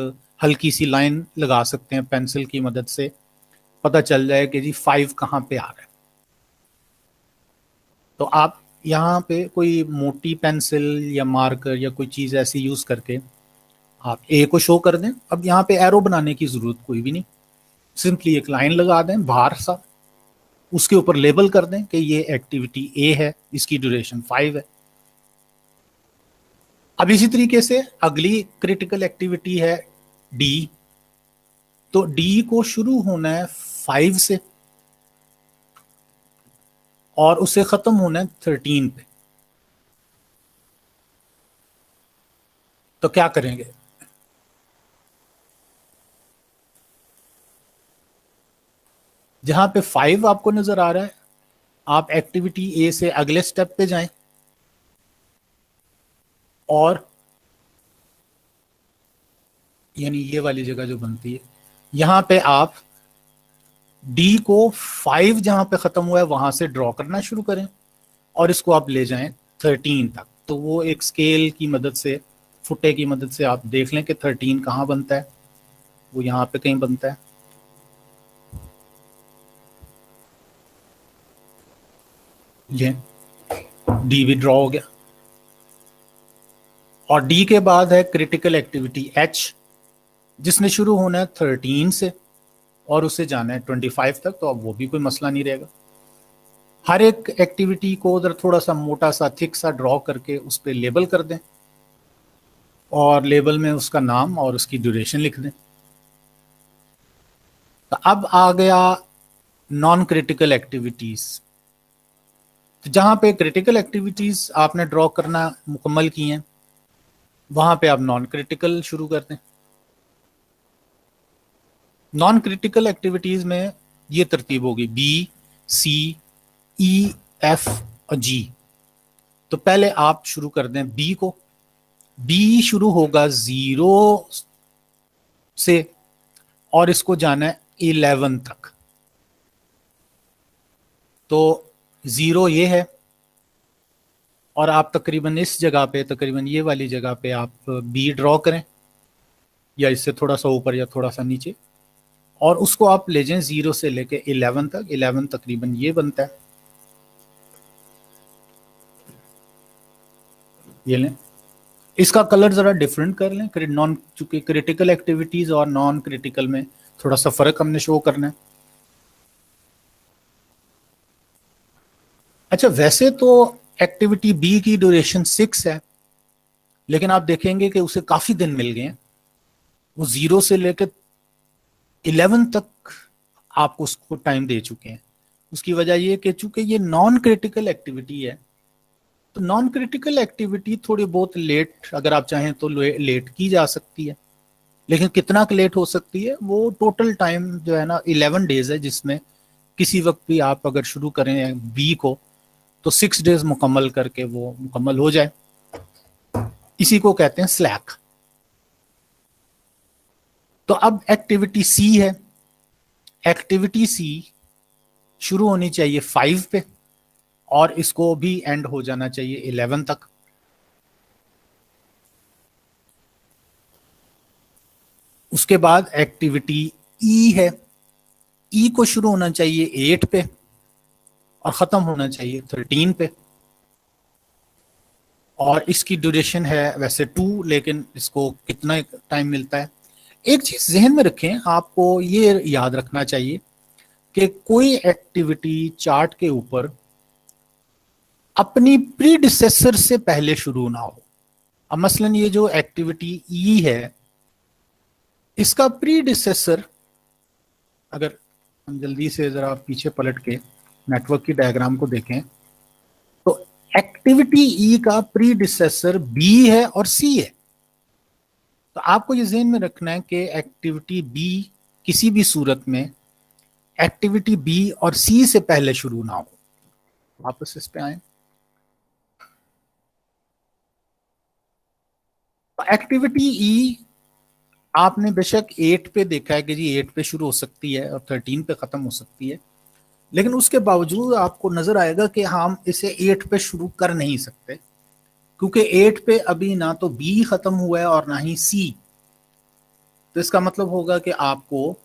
हल्की सी लाइन लगा सकते हैं पेंसिल की मदद से, पता चल जाए कि जी 5 कहाँ पे आ रहा है। तो आप यहाँ पे कोई मोटी पेंसिल या मार्कर या कोई चीज़ ऐसी यूज़ करके आप ए को शो कर दें। अब यहाँ पे एरो बनाने की ज़रूरत कोई भी नहीं, सिंपली एक लाइन लगा दें बाहर सा, उसके ऊपर लेबल कर दें कि ये एक्टिविटी ए है, इसकी ड्यूरेशन 5 है। अब इसी तरीके से अगली क्रिटिकल एक्टिविटी है डी। तो डी को शुरू होना है 5 से और उसे खत्म होना है 13 पे। तो क्या करेंगे, जहां पे 5 आपको नजर आ रहा है, आप एक्टिविटी ए से अगले स्टेप पे जाएं और यानी ये वाली जगह जो बनती है, यहां पे आप डी को 5 जहां पे खत्म हुआ है वहां से ड्रॉ करना शुरू करें और इसको आप ले जाएं 13 तक। तो वो एक स्केल की मदद से, फुटे की मदद से आप देख लें कि 13 कहाँ बनता है, वो यहाँ पे कहीं बनता है। ये डी भी ड्रॉ हो गया और डी के बाद है क्रिटिकल एक्टिविटी एच, जिसने शुरू होना है 13 से और उसे जाना है 25 तक। तो अब वो भी कोई मसला नहीं रहेगा। हर एक एक्टिविटी को उधर थोड़ा सा मोटा सा थिक सा ड्रॉ करके उस पर लेबल कर दें और लेबल में उसका नाम और उसकी ड्यूरेशन लिख दें। तो अब आ गया नॉन क्रिटिकल एक्टिविटीज। तो जहां पे क्रिटिकल एक्टिविटीज आपने ड्रॉ करना मुकम्मल की हैं, वहां पे आप नॉन क्रिटिकल शुरू कर दें। नॉन क्रिटिकल एक्टिविटीज में ये तरतीब होगी बी, सी, ई, एफ और जी। तो पहले आप शुरू कर दें बी को। बी शुरू होगा 0 से और इसको जाना है 11 तक। तो 0 ये है और आप तकरीबन इस जगह पे, तकरीबन ये वाली जगह पे आप बी ड्रॉ करें, या इससे थोड़ा सा ऊपर या थोड़ा सा नीचे, और उसको आप ले जाएं 0 से लेके 11 तक। 11 तकरीबन ये बनता है, ये लें। इसका कलर जरा डिफरेंट कर लें, नॉन, चूंकि क्रिटिकल एक्टिविटीज और नॉन क्रिटिकल में थोड़ा सा फर्क हमने शो करना है। अच्छा, वैसे तो एक्टिविटी बी की ड्यूरेशन 6 है, लेकिन आप देखेंगे कि उसे काफी दिन मिल गए हैं। वो 0 से लेकर 11 तक आपको उसको टाइम दे चुके हैं। उसकी वजह ये कि चूंकि ये नॉन क्रिटिकल एक्टिविटी है, तो नॉन क्रिटिकल एक्टिविटी थोड़ी बहुत लेट, अगर आप चाहें तो लेट की जा सकती है, लेकिन कितना लेट हो सकती है, वो टोटल टाइम जो है ना 11 डेज है, जिसमें किसी वक्त भी आप अगर शुरू करें बी को तो 6 डेज मुकम्मल करके वो मुकम्मल हो जाए। इसी को कहते हैं स्लैक। तो अब एक्टिविटी सी है। एक्टिविटी सी शुरू होनी चाहिए 5 पे और इसको भी एंड हो जाना चाहिए 11 तक। उसके बाद एक्टिविटी ई है। ई को शुरू होना चाहिए 8 पे और ख़त्म होना चाहिए 13 पे, और इसकी ड्यूरेशन है वैसे 2, लेकिन इसको कितना टाइम मिलता है। एक चीज़ जहन में रखें, आपको ये याद रखना चाहिए कि कोई एक्टिविटी चार्ट के ऊपर अपनी प्रीडिसेसर से पहले शुरू ना हो। अब मसलन ये जो एक्टिविटी ई है, इसका प्रीडिसेसर, अगर हम जल्दी से ज़रा पीछे पलट के नेटवर्क की डायग्राम को देखें, तो एक्टिविटी ई का प्रीडिसेसर बी है और सी है। तो आपको ये ज़हन में रखना है कि एक्टिविटी बी किसी भी सूरत में एक्टिविटी बी और सी से पहले शुरू ना हो। वापस इस पे आए। एक्टिविटी ई आपने बेशक 8 पे देखा है कि जी 8 पे शुरू हो सकती है और 13 पे ख़त्म हो सकती है, लेकिन उसके बावजूद आपको नज़र आएगा कि हम इसे 8 पे शुरू कर नहीं सकते, क्योंकि 8 पे अभी ना तो बी ख़त्म हुआ है और ना ही सी। तो इसका मतलब होगा कि आपको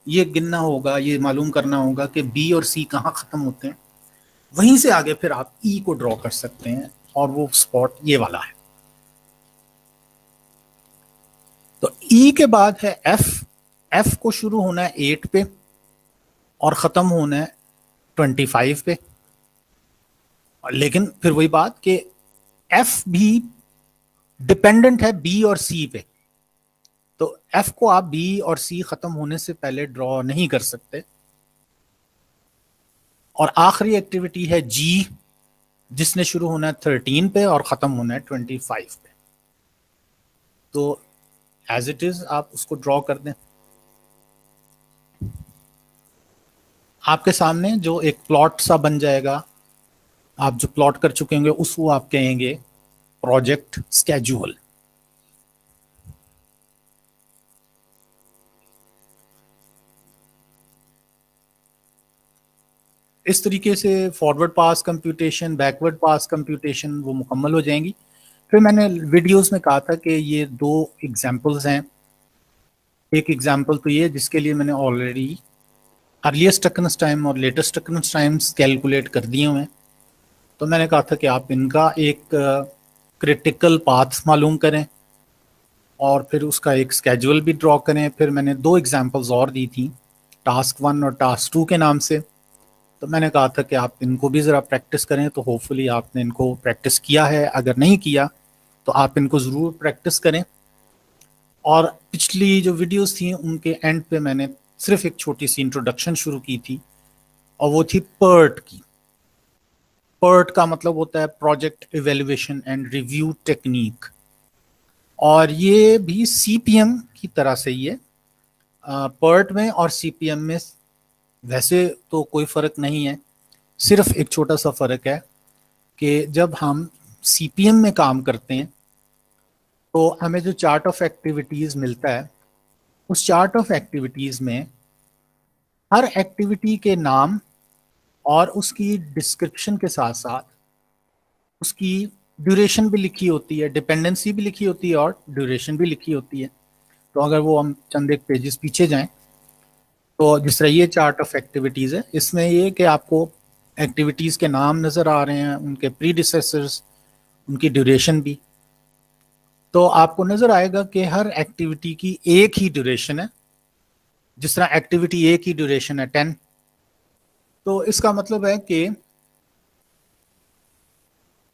ये गिनना होगा, ये मालूम करना होगा कि बी और सी कहाँ ख़त्म होते हैं, वहीं से आगे फिर आप ई को ड्रॉ कर सकते हैं और वो स्पॉट ये वाला है। तो ई के बाद है एफ। एफ को शुरू होना है 8 पे और ख़त्म होना है 25 पे। लेकिन फिर वही बात कि एफ भी डिपेंडेंट है बी और सी पे, तो एफ को आप बी और सी खत्म होने से पहले ड्रॉ नहीं कर सकते। और आखिरी एक्टिविटी है जी, जिसने शुरू होना है 13 पे और खत्म होना है 25 पे। तो एज इट इज आप उसको ड्रॉ कर दें। आपके सामने जो एक प्लॉट सा बन जाएगा, आप जो प्लॉट कर चुके होंगे उसको आप कहेंगे प्रोजेक्ट स्केड्यूल। इस तरीके से फॉरवर्ड पास कंप्यूटेशन, बैकवर्ड पास कंप्यूटेशन वो मुकम्मल हो जाएंगी। फिर मैंने वीडियोस में कहा था कि ये 2 एग्जांपल्स हैं। एक एग्जांपल तो ये जिसके लिए मैंने ऑलरेडी अर्लीस्ट अकरेंस टाइम और लेटेस्ट अकरेंस टाइम्स कैलकुलेट कर दिए हुए हैं। तो मैंने कहा था कि आप इनका एक क्रिटिकल पाथ मालूम करें और फिर उसका एक स्केड्यूल भी ड्रॉ करें। फिर मैंने 2 एग्जांपल्स और दी थी, टास्क 1 और टास्क 2 के नाम से। तो मैंने कहा था कि आप इनको भी ज़रा प्रैक्टिस करें। तो होपफुली आपने इनको प्रैक्टिस किया है, अगर नहीं किया तो आप इनको ज़रूर प्रैक्टिस करें। और पिछली जो वीडियोस थी उनके एंड पे मैंने सिर्फ एक छोटी सी इंट्रोडक्शन शुरू की थी और वो थी पर्ट की। पर्ट का मतलब होता है project evaluation and review technique, और ये भी सीपीएम की तरह से ही है। पर्ट में और सीपीएम में वैसे तो कोई फ़र्क नहीं है, सिर्फ एक छोटा सा फ़र्क है कि जब हम सीपीएम में काम करते हैं तो हमें जो चार्ट ऑफ एक्टिविटीज़ मिलता है, उस चार्ट ऑफ एक्टिविटीज़ में हर एक्टिविटी के नाम और उसकी डिस्क्रिप्शन के साथ साथ उसकी ड्यूरेशन भी लिखी होती है, डिपेंडेंसी भी लिखी होती है और ड्यूरेशन भी लिखी होती है। तो अगर वो हम चंद एक पेजेस पीछे जाएं तो जिस तरह ये चार्ट ऑफ एक्टिविटीज़ है, इसमें ये कि आपको एक्टिविटीज़ के नाम नज़र आ रहे हैं, उनके प्रीडिसेसर्स, उनकी ड्यूरेशन भी। तो आपको नज़र आएगा कि हर एक्टिविटी की एक ही ड्यूरेशन है। जिस तरह एक्टिविटी ए की ड्यूरेशन है 10, तो इसका मतलब है कि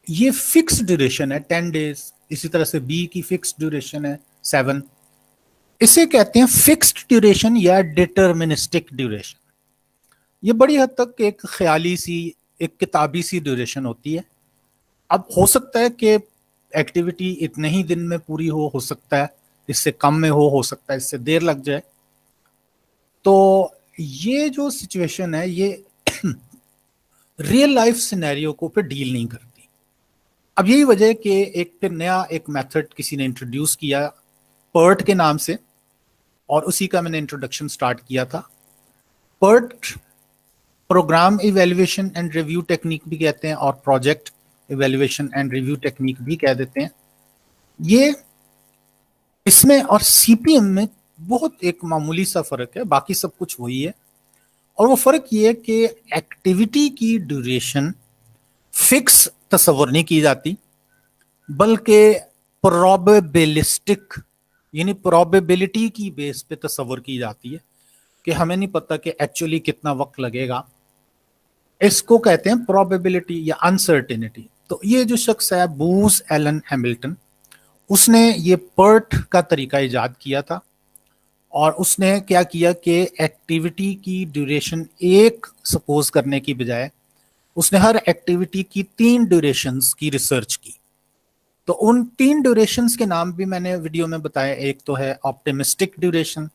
ये फिक्स ड्यूरेशन है 10 डेज। इसी तरह से बी की फिक्स ड्यूरेशन है 7। इसे कहते हैं फिक्स्ड ड्यूरेशन या डिटर्मिनिस्टिक ड्यूरेशन। ये बड़ी हद तक एक ख्याली सी, एक किताबी सी ड्यूरेशन होती है। अब हो सकता है कि एक्टिविटी इतने ही दिन में पूरी हो सकता है इससे कम में हो सकता है इससे देर लग जाए। तो ये जो सिचुएशन है ये रियल लाइफ सिनेरियो को पे डील नहीं करती। अब यही वजह है कि एक फिर नया एक मेथड किसी ने इंट्रोड्यूस किया पर्ट के नाम से, और उसी का मैंने इंट्रोडक्शन स्टार्ट किया था। PERT program evaluation and review technique भी कहते हैं और project evaluation and review technique भी कह देते हैं। ये इसमें और सीपीएम में बहुत एक मामूली सा फर्क है, बाकी सब कुछ वही है। और वो फर्क ये है कि एक्टिविटी की ड्यूरेशन फिक्स तस्वर नहीं की जाती, बल्कि प्रोबेबिलिस्टिक यानी प्रोबेबिलिटी की बेस पे तस्वर की जाती है कि हमें नहीं पता कि एक्चुअली कितना वक्त लगेगा। इसको कहते हैं प्रोबेबिलिटी या अनसर्टेनिटी। तो ये जो शख्स है बूज एलन हैमिल्टन, उसने ये पर्ट का तरीका इजाद किया था। और उसने क्या किया कि एक्टिविटी की ड्यूरेशन एक सपोज करने की बजाय उसने हर एक्टिविटी की 3 ड्यूरेशंस की रिसर्च की। तो उन 3 ड्यूरेशंस के नाम भी मैंने वीडियो में बताया। एक तो है ऑप्टिमिस्टिक ड्यूरेशन,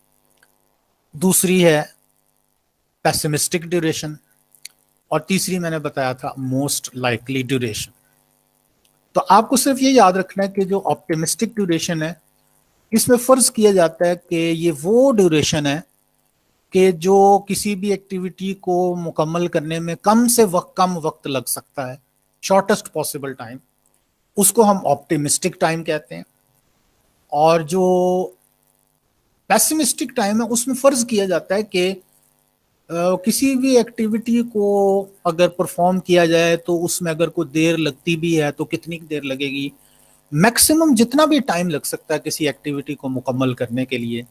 दूसरी है पेसिमिस्टिक ड्यूरेशन, और तीसरी मैंने बताया था मोस्ट लाइकली ड्यूरेशन। तो आपको सिर्फ ये याद रखना है कि जो ऑप्टिमिस्टिक ड्यूरेशन है, इसमें फर्ज किया जाता है कि ये वो ड्यूरेशन है कि जो किसी भी एक्टिविटी को मुकम्मल करने में कम वक्त लग सकता है, शॉर्टेस्ट पॉसिबल टाइम, उसको हम ऑप्टिमिस्टिक टाइम कहते हैं। और जो पेसिमिस्टिक टाइम है, उसमें फर्ज किया जाता है कि किसी भी एक्टिविटी को अगर परफॉर्म किया जाए तो उसमें अगर कोई देर लगती भी है तो कितनी देर लगेगी, मैक्सिमम जितना भी टाइम लग सकता है किसी एक्टिविटी को मुकम्मल करने के लिए,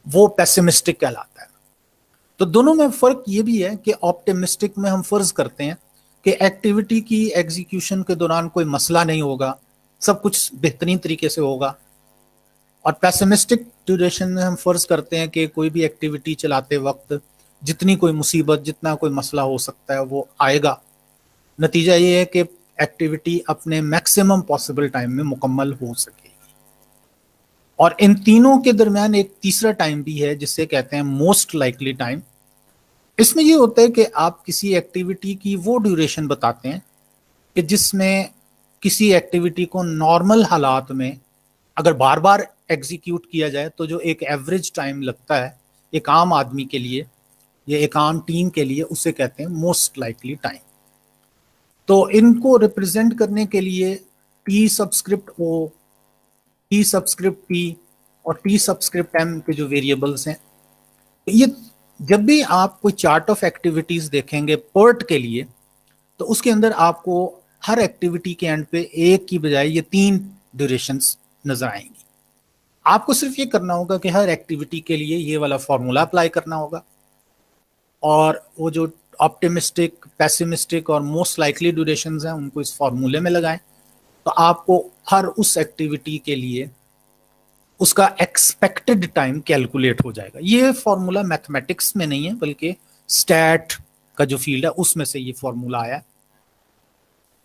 वो पेसिमिस्टिक कहलाता है। तो दोनों में फर्क ये भी है कि ऑप्टिमिस्टिक में हम फर्ज करते हैं कि एक्टिविटी की एग्जीक्यूशन के दौरान कोई मसला नहीं होगा, सब कुछ बेहतरीन तरीके से होगा। और पेसिमिस्टिक ड्यूरेशन में हम फर्ज करते हैं कि कोई भी एक्टिविटी चलाते वक्त जितनी कोई मुसीबत, जितना कोई मसला हो सकता है वो आएगा। नतीजा ये है कि एक्टिविटी अपने मैक्सिमम पॉसिबल टाइम में मुकम्मल हो सकेगी। और इन तीनों के दरमियान एक तीसरा टाइम भी है जिसे कहते हैं मोस्ट लाइकली टाइम। इसमें ये होता है कि आप किसी एक्टिविटी की वो ड्यूरेशन बताते हैं कि जिसमें किसी एक्टिविटी को नॉर्मल हालात में अगर बार बार एग्जीक्यूट किया जाए तो जो एक एवरेज टाइम लगता है एक आम आदमी के लिए या एक आम टीम के लिए, उसे कहते हैं मोस्ट लाइकली टाइम। तो इनको रिप्रेजेंट करने के लिए टी सबस्क्रिप्ट ओ, टी सबस्क्रिप्ट टी और टी सबस्क्रिप्ट एम के जो वेरिएबल्स हैं, ये जब भी आप कोई चार्ट ऑफ एक्टिविटीज देखेंगे पर्ट के लिए तो उसके अंदर आपको हर एक्टिविटी के एंड पे एक की बजाय ये 3 ड्यूरेशंस नजर आएंगी। आपको सिर्फ ये करना होगा कि हर एक्टिविटी के लिए ये वाला फॉर्मूला अप्लाई करना होगा और वो जो ऑप्टिमिस्टिक, पेसिमिस्टिक और मोस्ट लाइकली ड्यूरेशंस हैं उनको इस फॉर्मूले में लगाएं, तो आपको हर उस एक्टिविटी के लिए उसका एक्सपेक्टेड टाइम कैलकुलेट हो जाएगा। ये फॉर्मूला मैथमेटिक्स में नहीं है बल्कि स्टैट का जो फील्ड है उसमें से ये फॉर्मूला आया।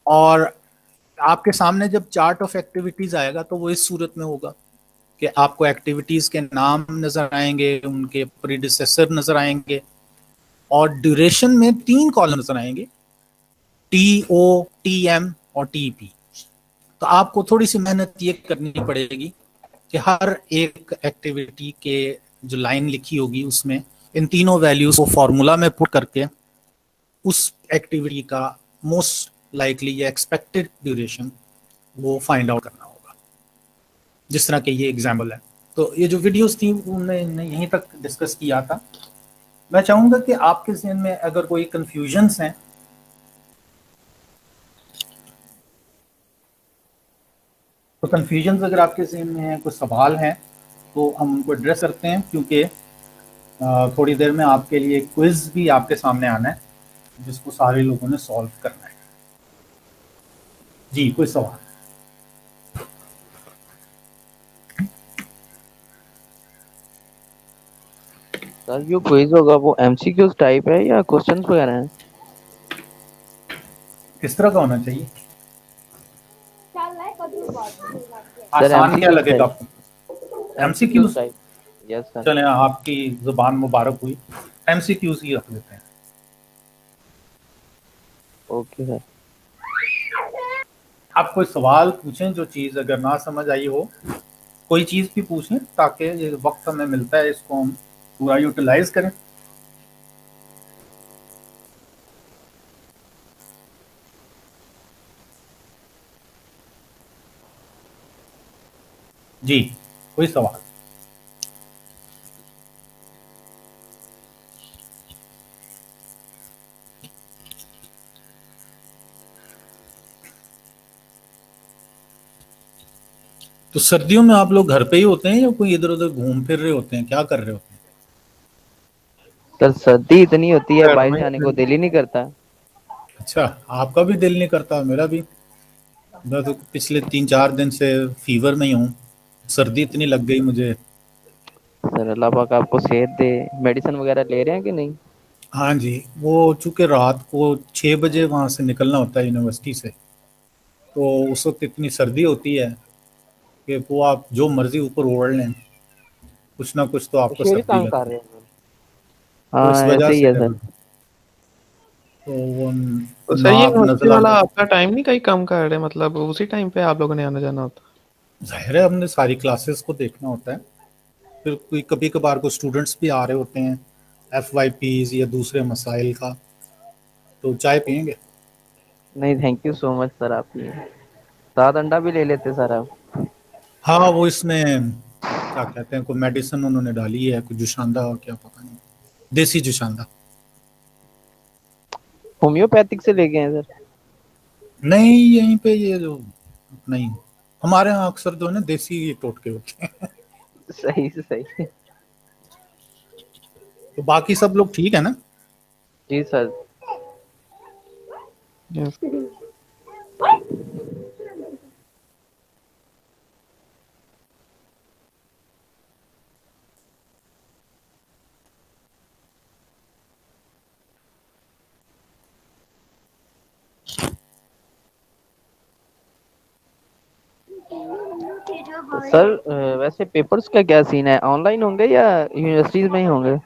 और आपके सामने जब चार्ट ऑफ एक्टिविटीज आएगा तो वो इस सूरत में होगा कि आपको एक्टिविटीज के नाम नजर आएंगे, उनके प्रीडिसेसर नजर आएंगे और ड्यूरेशन में 3 कॉलम नजर आएंगे, टी ओ, टी एम और टी पी। तो आपको थोड़ी सी मेहनत ये करनी पड़ेगी कि हर एक एक्टिविटी के जो लाइन लिखी होगी उसमें इन तीनों वैल्यूज को फॉर्मूला में पुट करके उस एक्टिविटी का मोस्ट लाइकली या एक्सपेक्टेड ड्यूरेशन वो फाइंड आउट करना होगा। जिस तरह के ये एग्जाम्पल है, तो ये जो वीडियोस थी उन्होंने यहीं तक डिस्कस किया था। मैं चाहूंगा कि आपके ज़हन में अगर कोई कंफ्यूजन्स हैं तो कंफ्यूजन्स अगर आपके ज़हन में है, कोई सवाल हैं तो हम उनको एड्रेस करते हैं, क्योंकि थोड़ी देर में आपके लिए क्विज भी आपके सामने आना है जिसको सारे लोगों ने सॉल्व करना है। जी, कोई सवाल? सर जो क्विज होगा वो एमसीक्यूज टाइप है या क्वेश्चंस वगैरह हैं? किस तरह का होना चाहिए? सर आसान क्या MCQs लगेगा टाइप। आपको? MCQs type. Yes sir. चलें, आपकी जुबान मुबारक हुई, एमसीक्यूज ही रख लेते हैं। Okay sir. आप कोई सवाल पूछें, जो चीज़ अगर ना समझ आई हो कोई चीज़ भी पूछें ताकि ये वक्त हमें मिलता है इसको हम पूरा यूटिलाइज करें। जी, कोई सवाल? तो सर्दियों में आप लोग घर पे ही होते हैं या कोई इधर उधर घूम फिर रहे होते हैं, क्या कर रहे होते हैं? सर सर्दी इतनी होती है घर बाहर में। जाने को दिल ही नहीं करता। अच्छा, आपका भी दिल नहीं करता, मेरा भी। मैं तो पिछले 3-4 दिन से फीवर में ही हूँ, सर्दी इतनी लग गई मुझे। सर अल्लाह पाक आपको सेहत दे। मेडिसिन वगैरह ले रहे हैं कि नहीं? हाँ जी, वो चूँकि रात को 6 बजे वहाँ से निकलना होता है यूनिवर्सिटी से, तो उस वक्त इतनी सर्दी होती है कि वो आप जो मर्जी ऊपर ओढ़ लें, कुछ ना कुछ तो आपको शेर सर्दी तंग कर लगती रहे है। हैं। तो इस हाँ वजह ऐसे ही से है है सर। वो। तो वो तो सर ये नाक यूनिवर्सिटी नज़ला, वाला आपका टाइम नहीं कहीं कम कर रहे, मतलब उसी टाइम पे आप लोगों ने आना जाना होता? ज़ाहिर है हमने सारी क्लासेस को देखना होता है। फिर कोई कभी कभार को स्टूडेंट्स भी आ रहे होते हैं FYPs या दूसरे मसाइल का, तो चाय पियेंगे? नहीं thank you so much sir. आपकी साथ अंडा भी ले लेते सर आप। हाँ, वो इसमें क्या कहते हैं, कोई मेडिसिन उन्होंने डाली है, कोई जुशांदा क्या पता नहीं, देसी जुशांदा। होम्योपैथिक से लेके हैं सर? नहीं, यहीं पे ये जो अपना ही, हमारे यहाँ अक्सर जो है ना देसी टोटके होते हैं। सही से सही। तो बाकी सब लोग ठीक है ना? जी सर। Yes. सर वैसे पेपर्स का क्या सीन है, ऑनलाइन होंगे या यूनिवर्सिटीज में ही होंगे?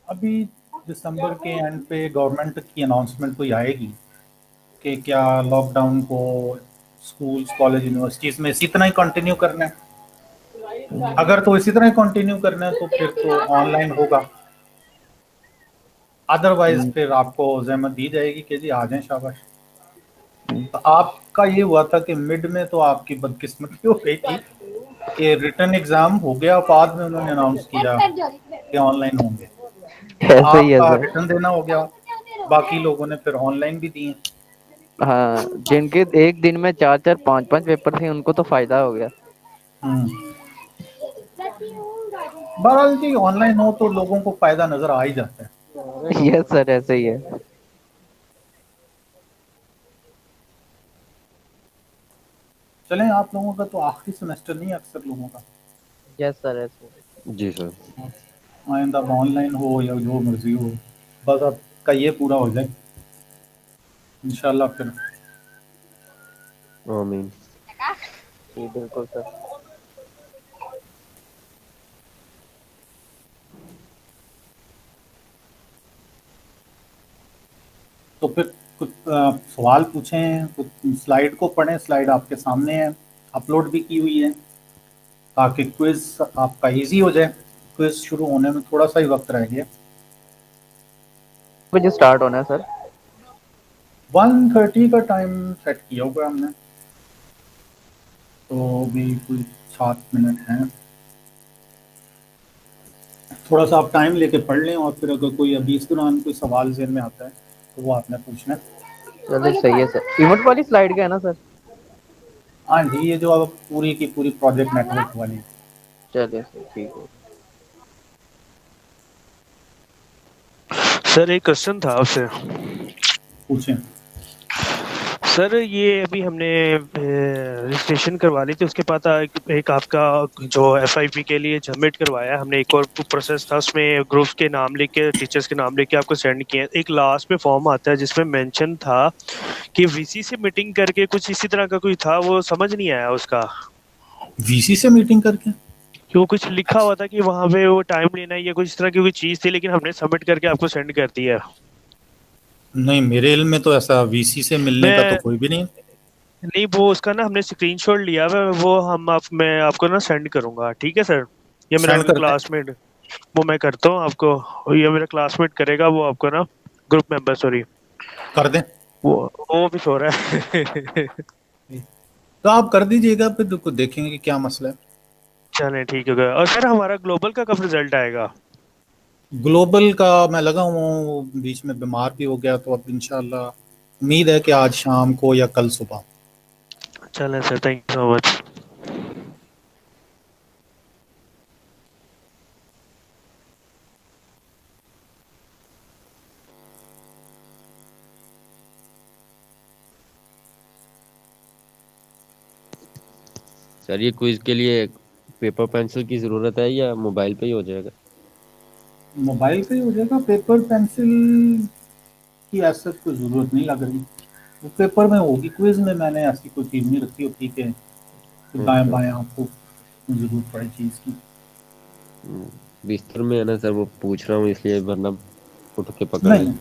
अभी दिसंबर के एंड पे गवर्नमेंट की अनाउंसमेंट कोई आएगी कि क्या लॉकडाउन को स्कूल्स, कॉलेज, यूनिवर्सिटीज में इसी तरह ही कंटिन्यू करना है। अगर तो इसी तरह ही कंटिन्यू करना है तो फिर तो ऑनलाइन होगा, अदरवाइज फिर आपको जहमत दी जाएगी कि जी आ जाएं, शाबाश। तो आपका ये हुआ था कि मिड में तो आपकी बदकिस्मती हो गई थी कि रिटर्न एग्जाम हो गया, बाद में उन्होंने अनाउंस किया कि ऑनलाइन होंगे। ऐसा ही है आपका सर। रिटर्न देना हो गया, बाकी लोगों ने फिर ऑनलाइन भी दिए। हाँ, जिनके एक दिन में 4 4 5 5 पेपर थे उनको तो फायदा हो गया। हम्म। बहरहाल जी ऑनलाइन हो तो लोगों को फायदा नजर आ ही जाता है। यस सर, ऐसा ही है। चलें, आप लोगों का तो आखिरी सेमेस्टर नहीं है अक्सर लोगों का। यस सर, ऐसा। जी सर। आइंदा ऑनलाइन हो या जो मर्जी हो, बस आपका ये पूरा हो जाए इंशाल्लाह फिर। आमीन। जी बिल्कुल सर। तो फिर कुछ सवाल पूछें, कुछ स्लाइड को पढ़ें, स्लाइड आपके सामने है, अपलोड भी की हुई है, ताकि क्विज आपका इजी हो जाए। क्विज शुरू होने में थोड़ा सा ही वक्त रह गया। मुझे स्टार्ट होना है सर। 1:30 का टाइम सेट किया हुआ है हमने, तो भी कुछ 7 मिनट हैं। थोड़ा सा आप टाइम लेके पढ़ लें, और फिर अगर कोई अभी इस दौरान कोई सवाल ज़हन में आता है तो वो आपने पूछना है। चलिए सही है सर। इवेंट वाली स्लाइड का है ना सर? हाँ जी, ये जो अब पूरी की पूरी प्रोजेक्ट नेटवर्क वाली। चलिए सर, ठीक है। सर एक क्वेश्चन था आपसे। पूछें। सर ये अभी हमने रजिस्ट्रेशन करवा ली थी, उसके बाद एक आपका जो एफआईपी के लिए सबमिट करवाया हमने, एक और प्रोसेस था उसमें ग्रुप्स के नाम लिख के, टीचर्स के नाम लिख के आपको सेंड किए। एक लास्ट में फॉर्म आता है जिसमें मेंशन था कि वीसी से मीटिंग करके कुछ इसी तरह का कोई था, वो समझ नहीं आया उसका। वीसी से मीटिंग करके वो कुछ लिखा हुआ था कि वहाँ पे वो टाइम लेना है या कुछ इस तरह की कोई चीज़ थी, लेकिन हमने सबमिट करके आपको सेंड कर दिया। नहीं, मेरे इल्म में तो ऐसा वीसी से मिलने का तो मैं कोई भी नहीं। नहीं, वो उसका ना हमने स्क्रीनशॉट लिया हुआ है, वो मैं आपको ना सेंड करूंगा, ठीक है सर? ये मेरा सेंड कर दें। क्लासमेट, वो मैं करता हूँ आपको, ये मेरा क्लासमेट करेगा वो आपको ना, ग्रुप मेंबर सॉरी, कर दें वो वो भी सो रहा है। तो आप कर दीजिएगा, फिर देखेंगे कि क्या मसला है। चलें ठीक है। और सर हमारा ग्लोबल का कब रिजल्ट आएगा? ग्लोबल का मैं लगा हुआ हूँ, बीच में बीमार भी हो गया, तो अब इंशाल्लाह उम्मीद है कि आज शाम को या कल सुबह। चलें sir, thank you so much. Sir ये क्विज के लिए पेपर पेंसिल की जरूरत है या मोबाइल पे ही हो जाएगा? मोबाइल पे ही हो जाएगा, पेपर पेंसिल की ऐसा कोई ज़रूरत नहीं लग रही। वो पेपर में होगी, क्विज में मैंने ऐसी कोई चीज़ नहीं रखी होती कि दाएं अच्छा। बाएं आपको ज़रूरत पड़े चीज़ की। बिस्तर में है ना सर, वो पूछ रहा हूँ इसलिए, वरना उठ के पकड़ ले। नहीं,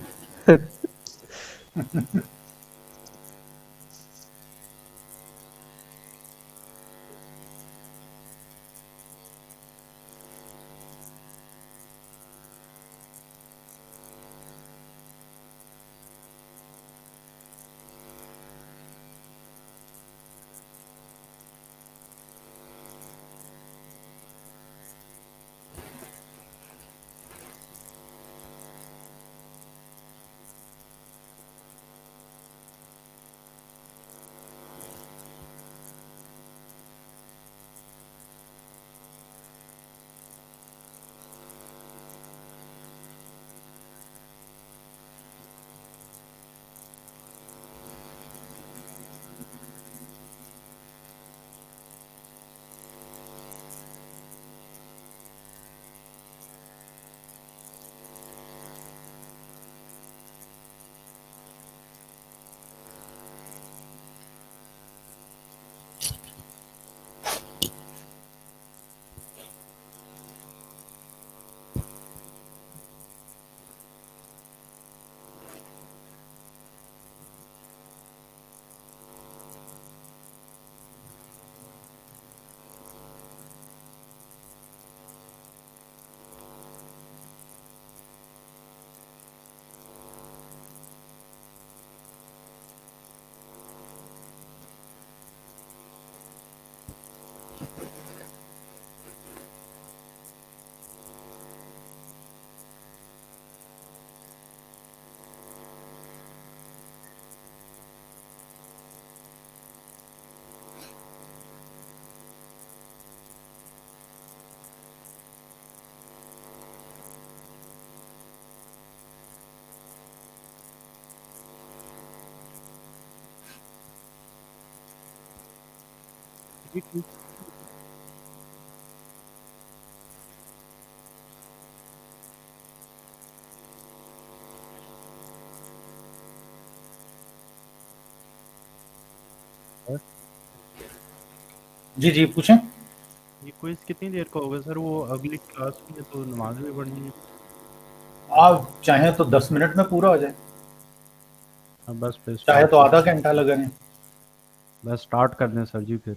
जी जी पूछें। ये क्विज कितनी देर का होगा सर? वो अगली क्लास में तो नमाज भी पढ़नी है। आप चाहें तो 10 मिनट में पूरा हो जाए, हाँ, बस फिर चाहे स्टार्ट तो कर आधा घंटा लगने। बस स्टार्ट कर दें सर जी फिर।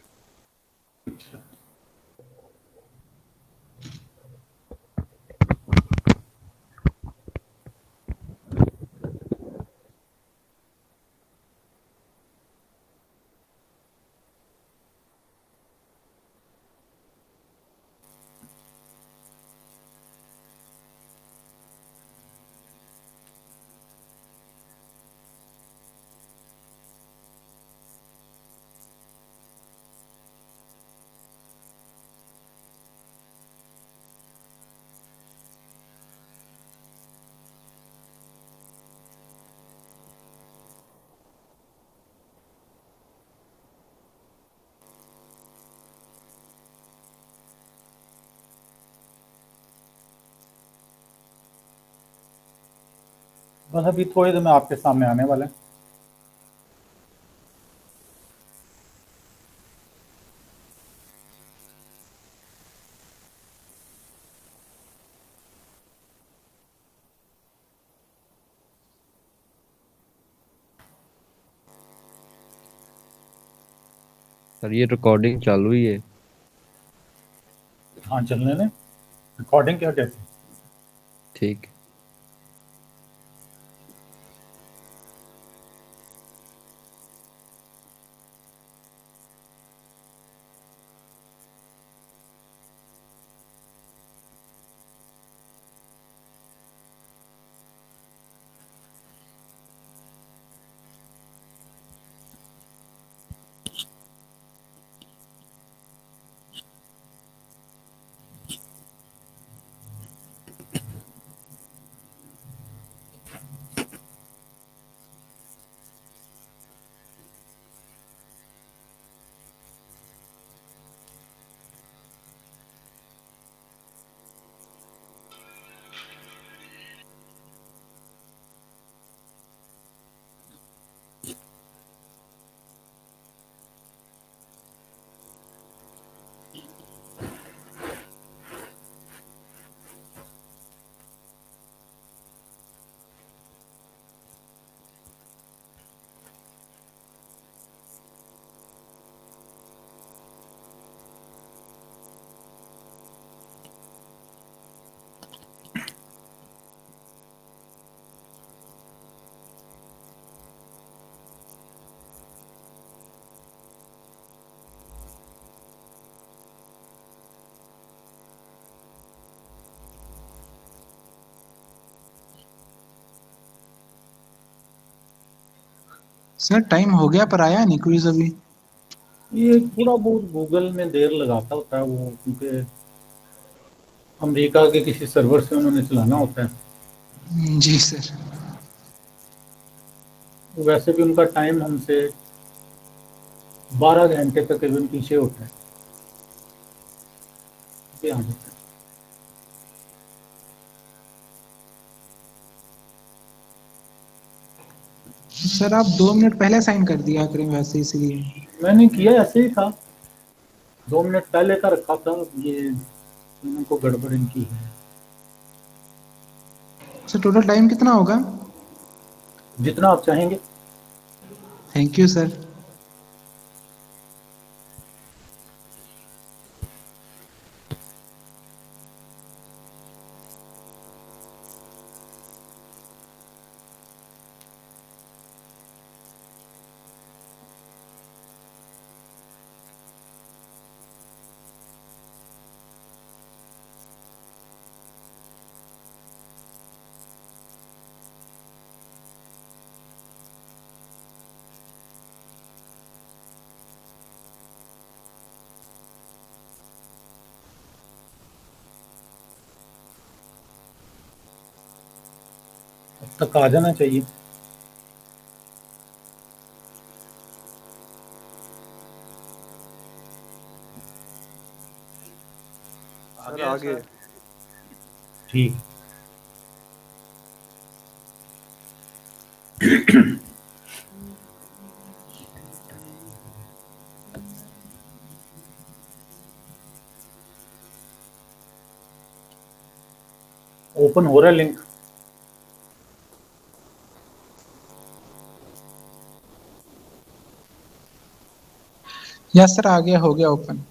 बस अभी थोड़ी देर में आपके सामने आने वाला है। सर ये रिकॉर्डिंग चालू ही है। हाँ चलने दें। रिकॉर्डिंग क्या कहते हैं? ठीक। सर टाइम हो गया पर आया नहीं क्विज अभी। ये थोड़ा बहुत गूगल में देर लगाता होता है वो, क्योंकि अमेरिका के किसी सर्वर से उन्होंने चलाना होता है। जी सर। वैसे भी उनका टाइम हमसे 12 घंटे तकरीबन पीछे होता है। ये आ जाता है। सर आप 2 मिनट पहले साइन कर दिया करें वैसे इसलिए। मैंने किया ऐसे ही था, 2 मिनट पहले का रखा था। ये इनको गड़बड़ इनकी है। सर टोटल टाइम कितना होगा? जितना आप चाहेंगे। Thank you sir. अब तक आ जाना चाहिए। सर आगे ठीक। ओपन हो रहा है लिंक। यस सर, आ गया, हो गया ओपन।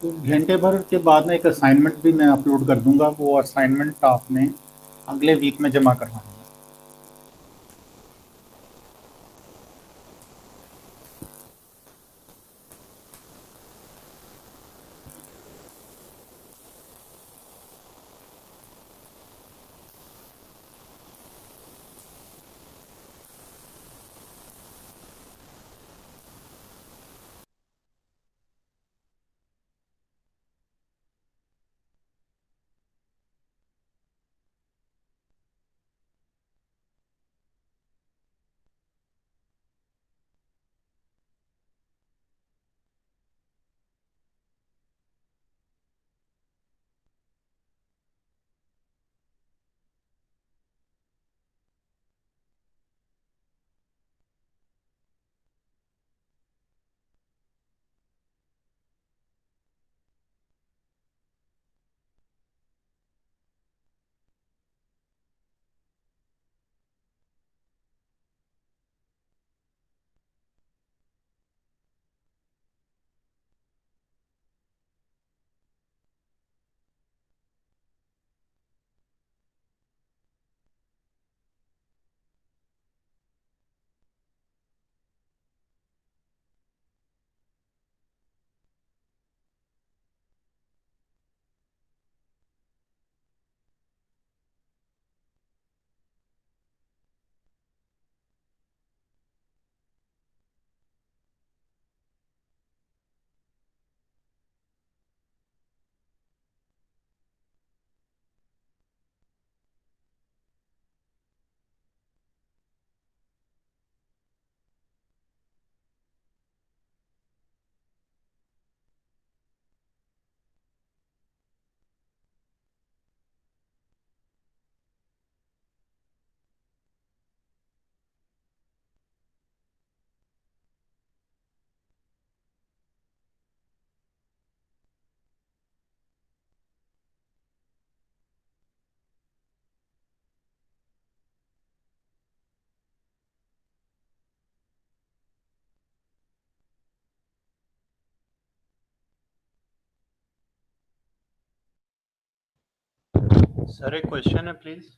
तो घंटे भर के बाद में एक असाइनमेंट भी मैं अपलोड कर दूंगा, वो असाइनमेंट आपने अगले वीक में जमा करना है। सर एक क्वेश्चन है प्लीज।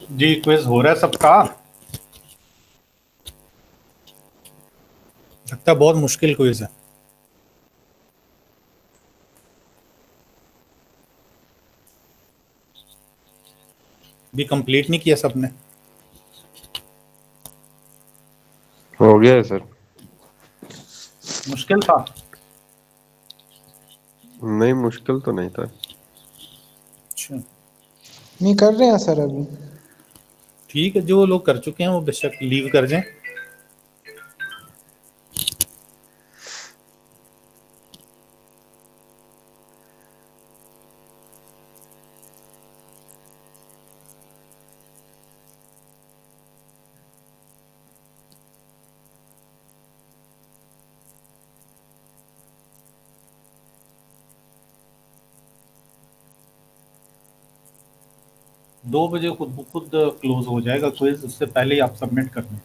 जी क्विज हो रहा है सबका। लगता है बहुत मुश्किल क्विज है। भी कंप्लीट नहीं किया सबने। हो गया है सर। मुश्किल था। नहीं मुश्किल तो नहीं था। अच्छा नहीं कर रहे हैं सर अभी। ठीक है, जो लोग कर चुके हैं वो बेशक लीव कर जाएं। दो बजे खुद ब खुद क्लोज हो जाएगा क्विज, उससे पहले ही आप सबमिट कर दें।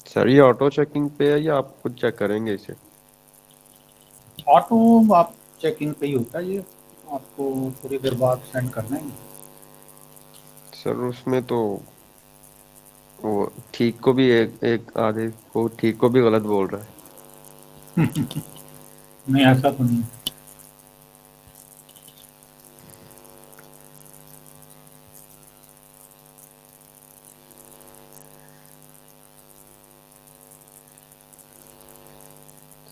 सर ये ऑटो चेकिंग पे है या आप खुद चेक करेंगे इसे? ऑटो आप चेकिंग पे ही होता है ये, आपको थोड़ी देर बाद सेंड करना है। सर उसमें तो वो ठीक को भी एक आधे को ठीक को भी गलत बोल रहा है। नहीं ऐसा तो नहीं।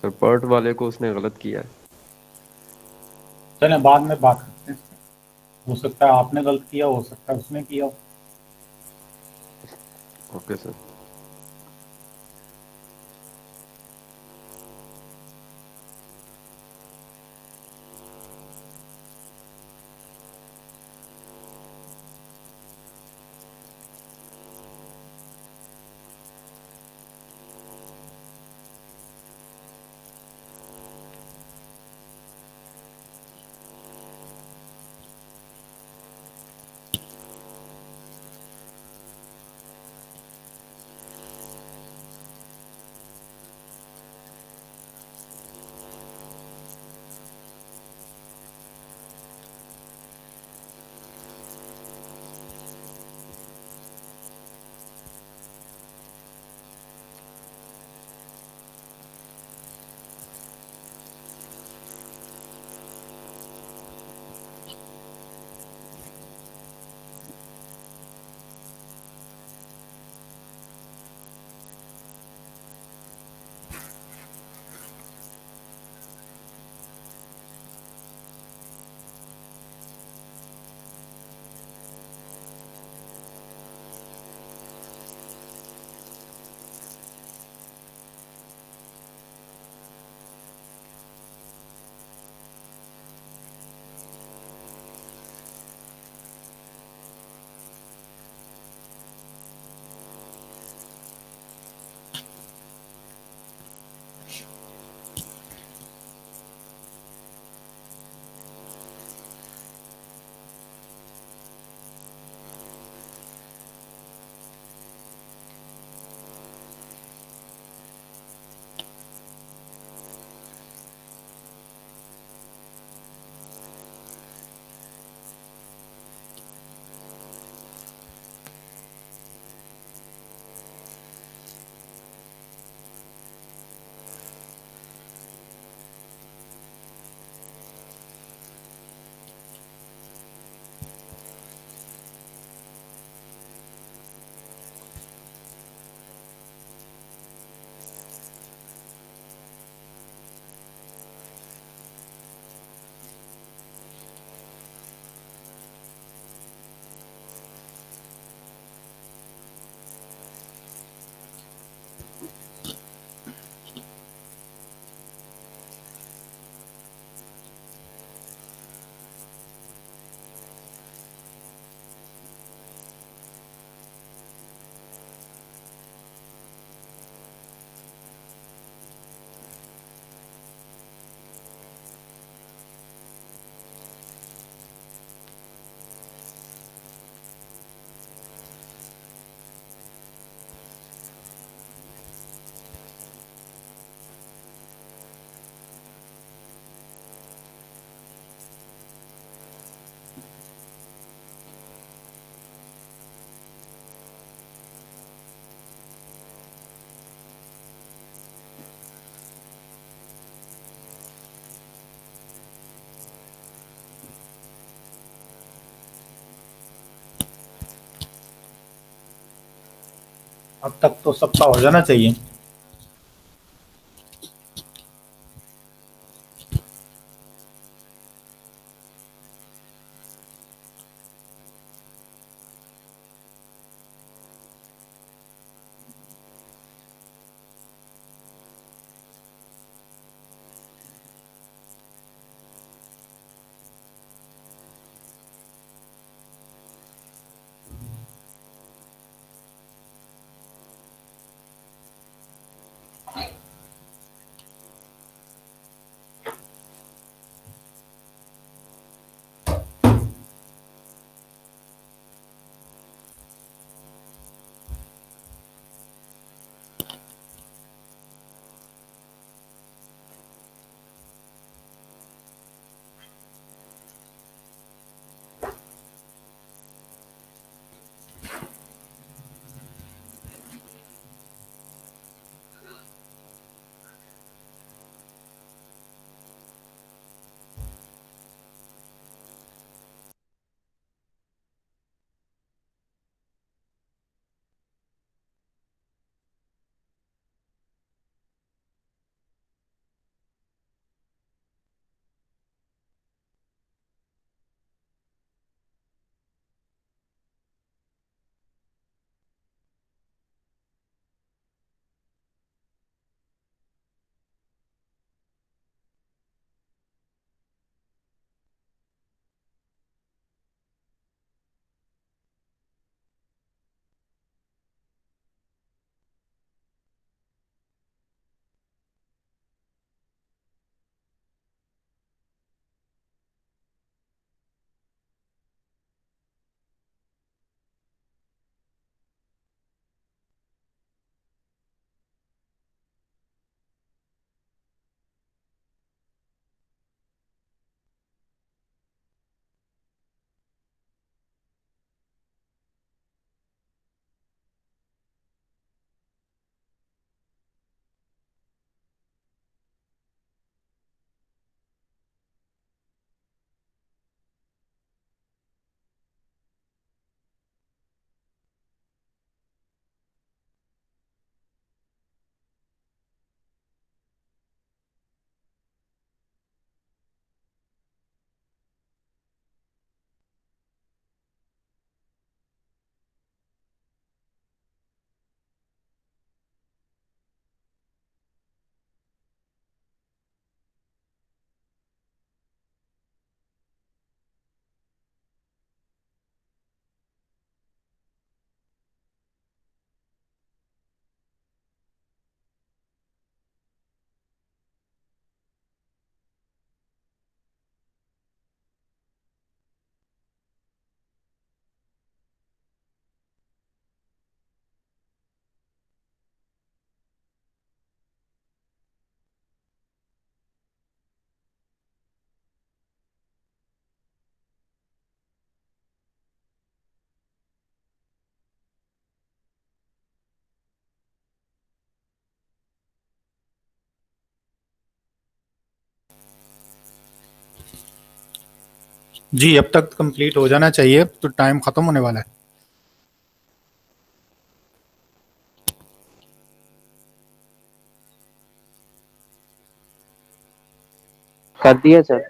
सर पर्ट वाले को उसने गलत किया है। चलें बाद में बात करते हैं इस पे। हो सकता है आपने गलत किया, हो सकता है उसने किया हो। Okay sir. अब तक तो सबका हो जाना चाहिए। जी, अब तक कंप्लीट हो जाना चाहिए, तो टाइम खत्म होने वाला है। कर दिया सर।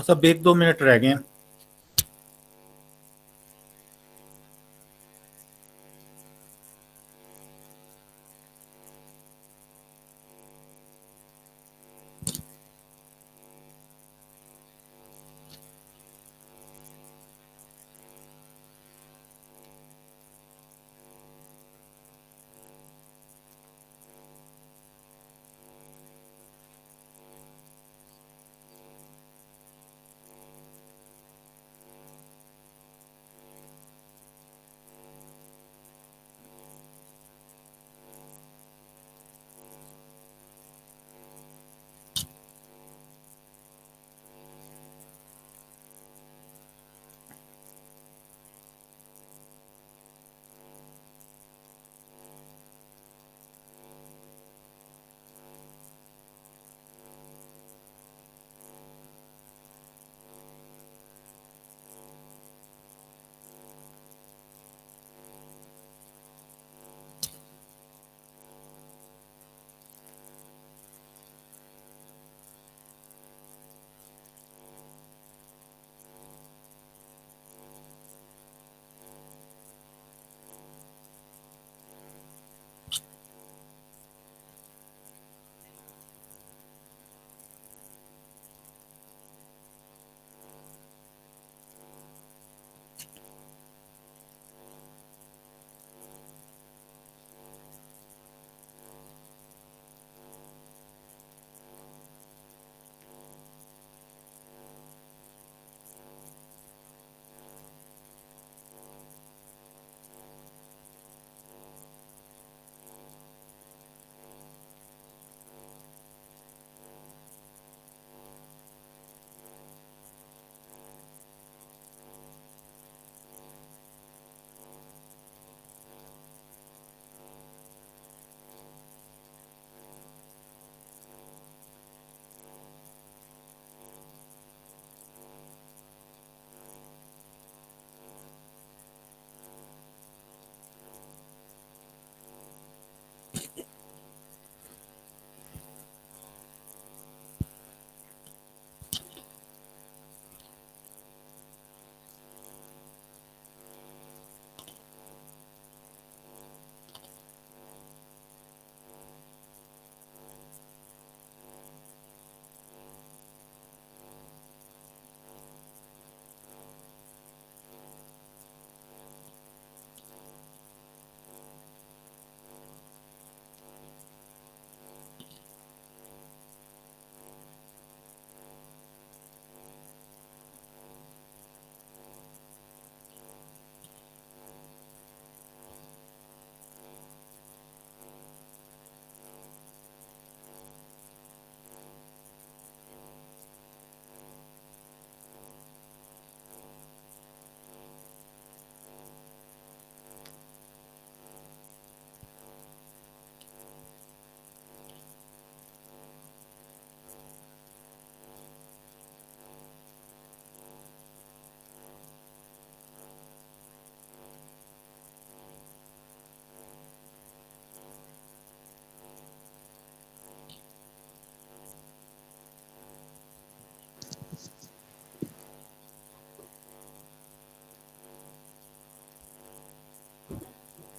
सब 1-2 मिनट रह गए हैं।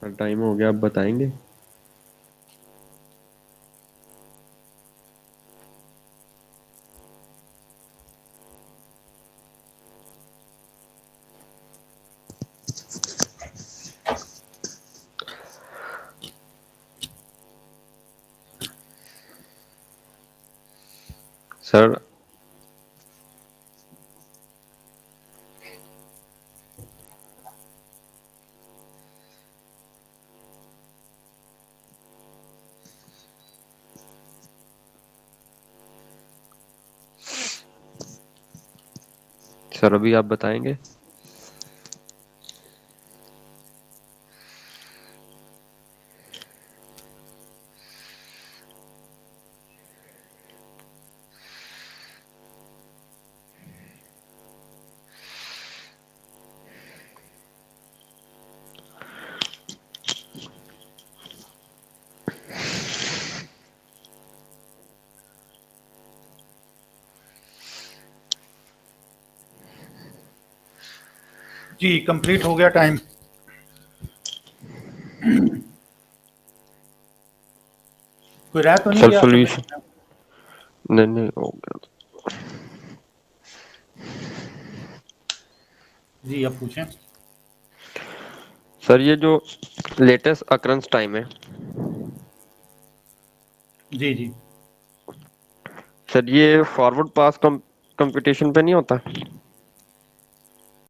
सर टाइम हो गया, आप बताएंगे? सर सर अभी आप बताएंगे? जी कंप्लीट हो गया टाइम। कोई रह तो नहीं सर गया? सॉल्यूशन नहीं हो गया। जी अब पूछें। सर ये जो लेटेस्ट अकरेंस टाइम है जी जी सर, ये फॉरवर्ड पास कंप्यूटेशन पे नहीं होता?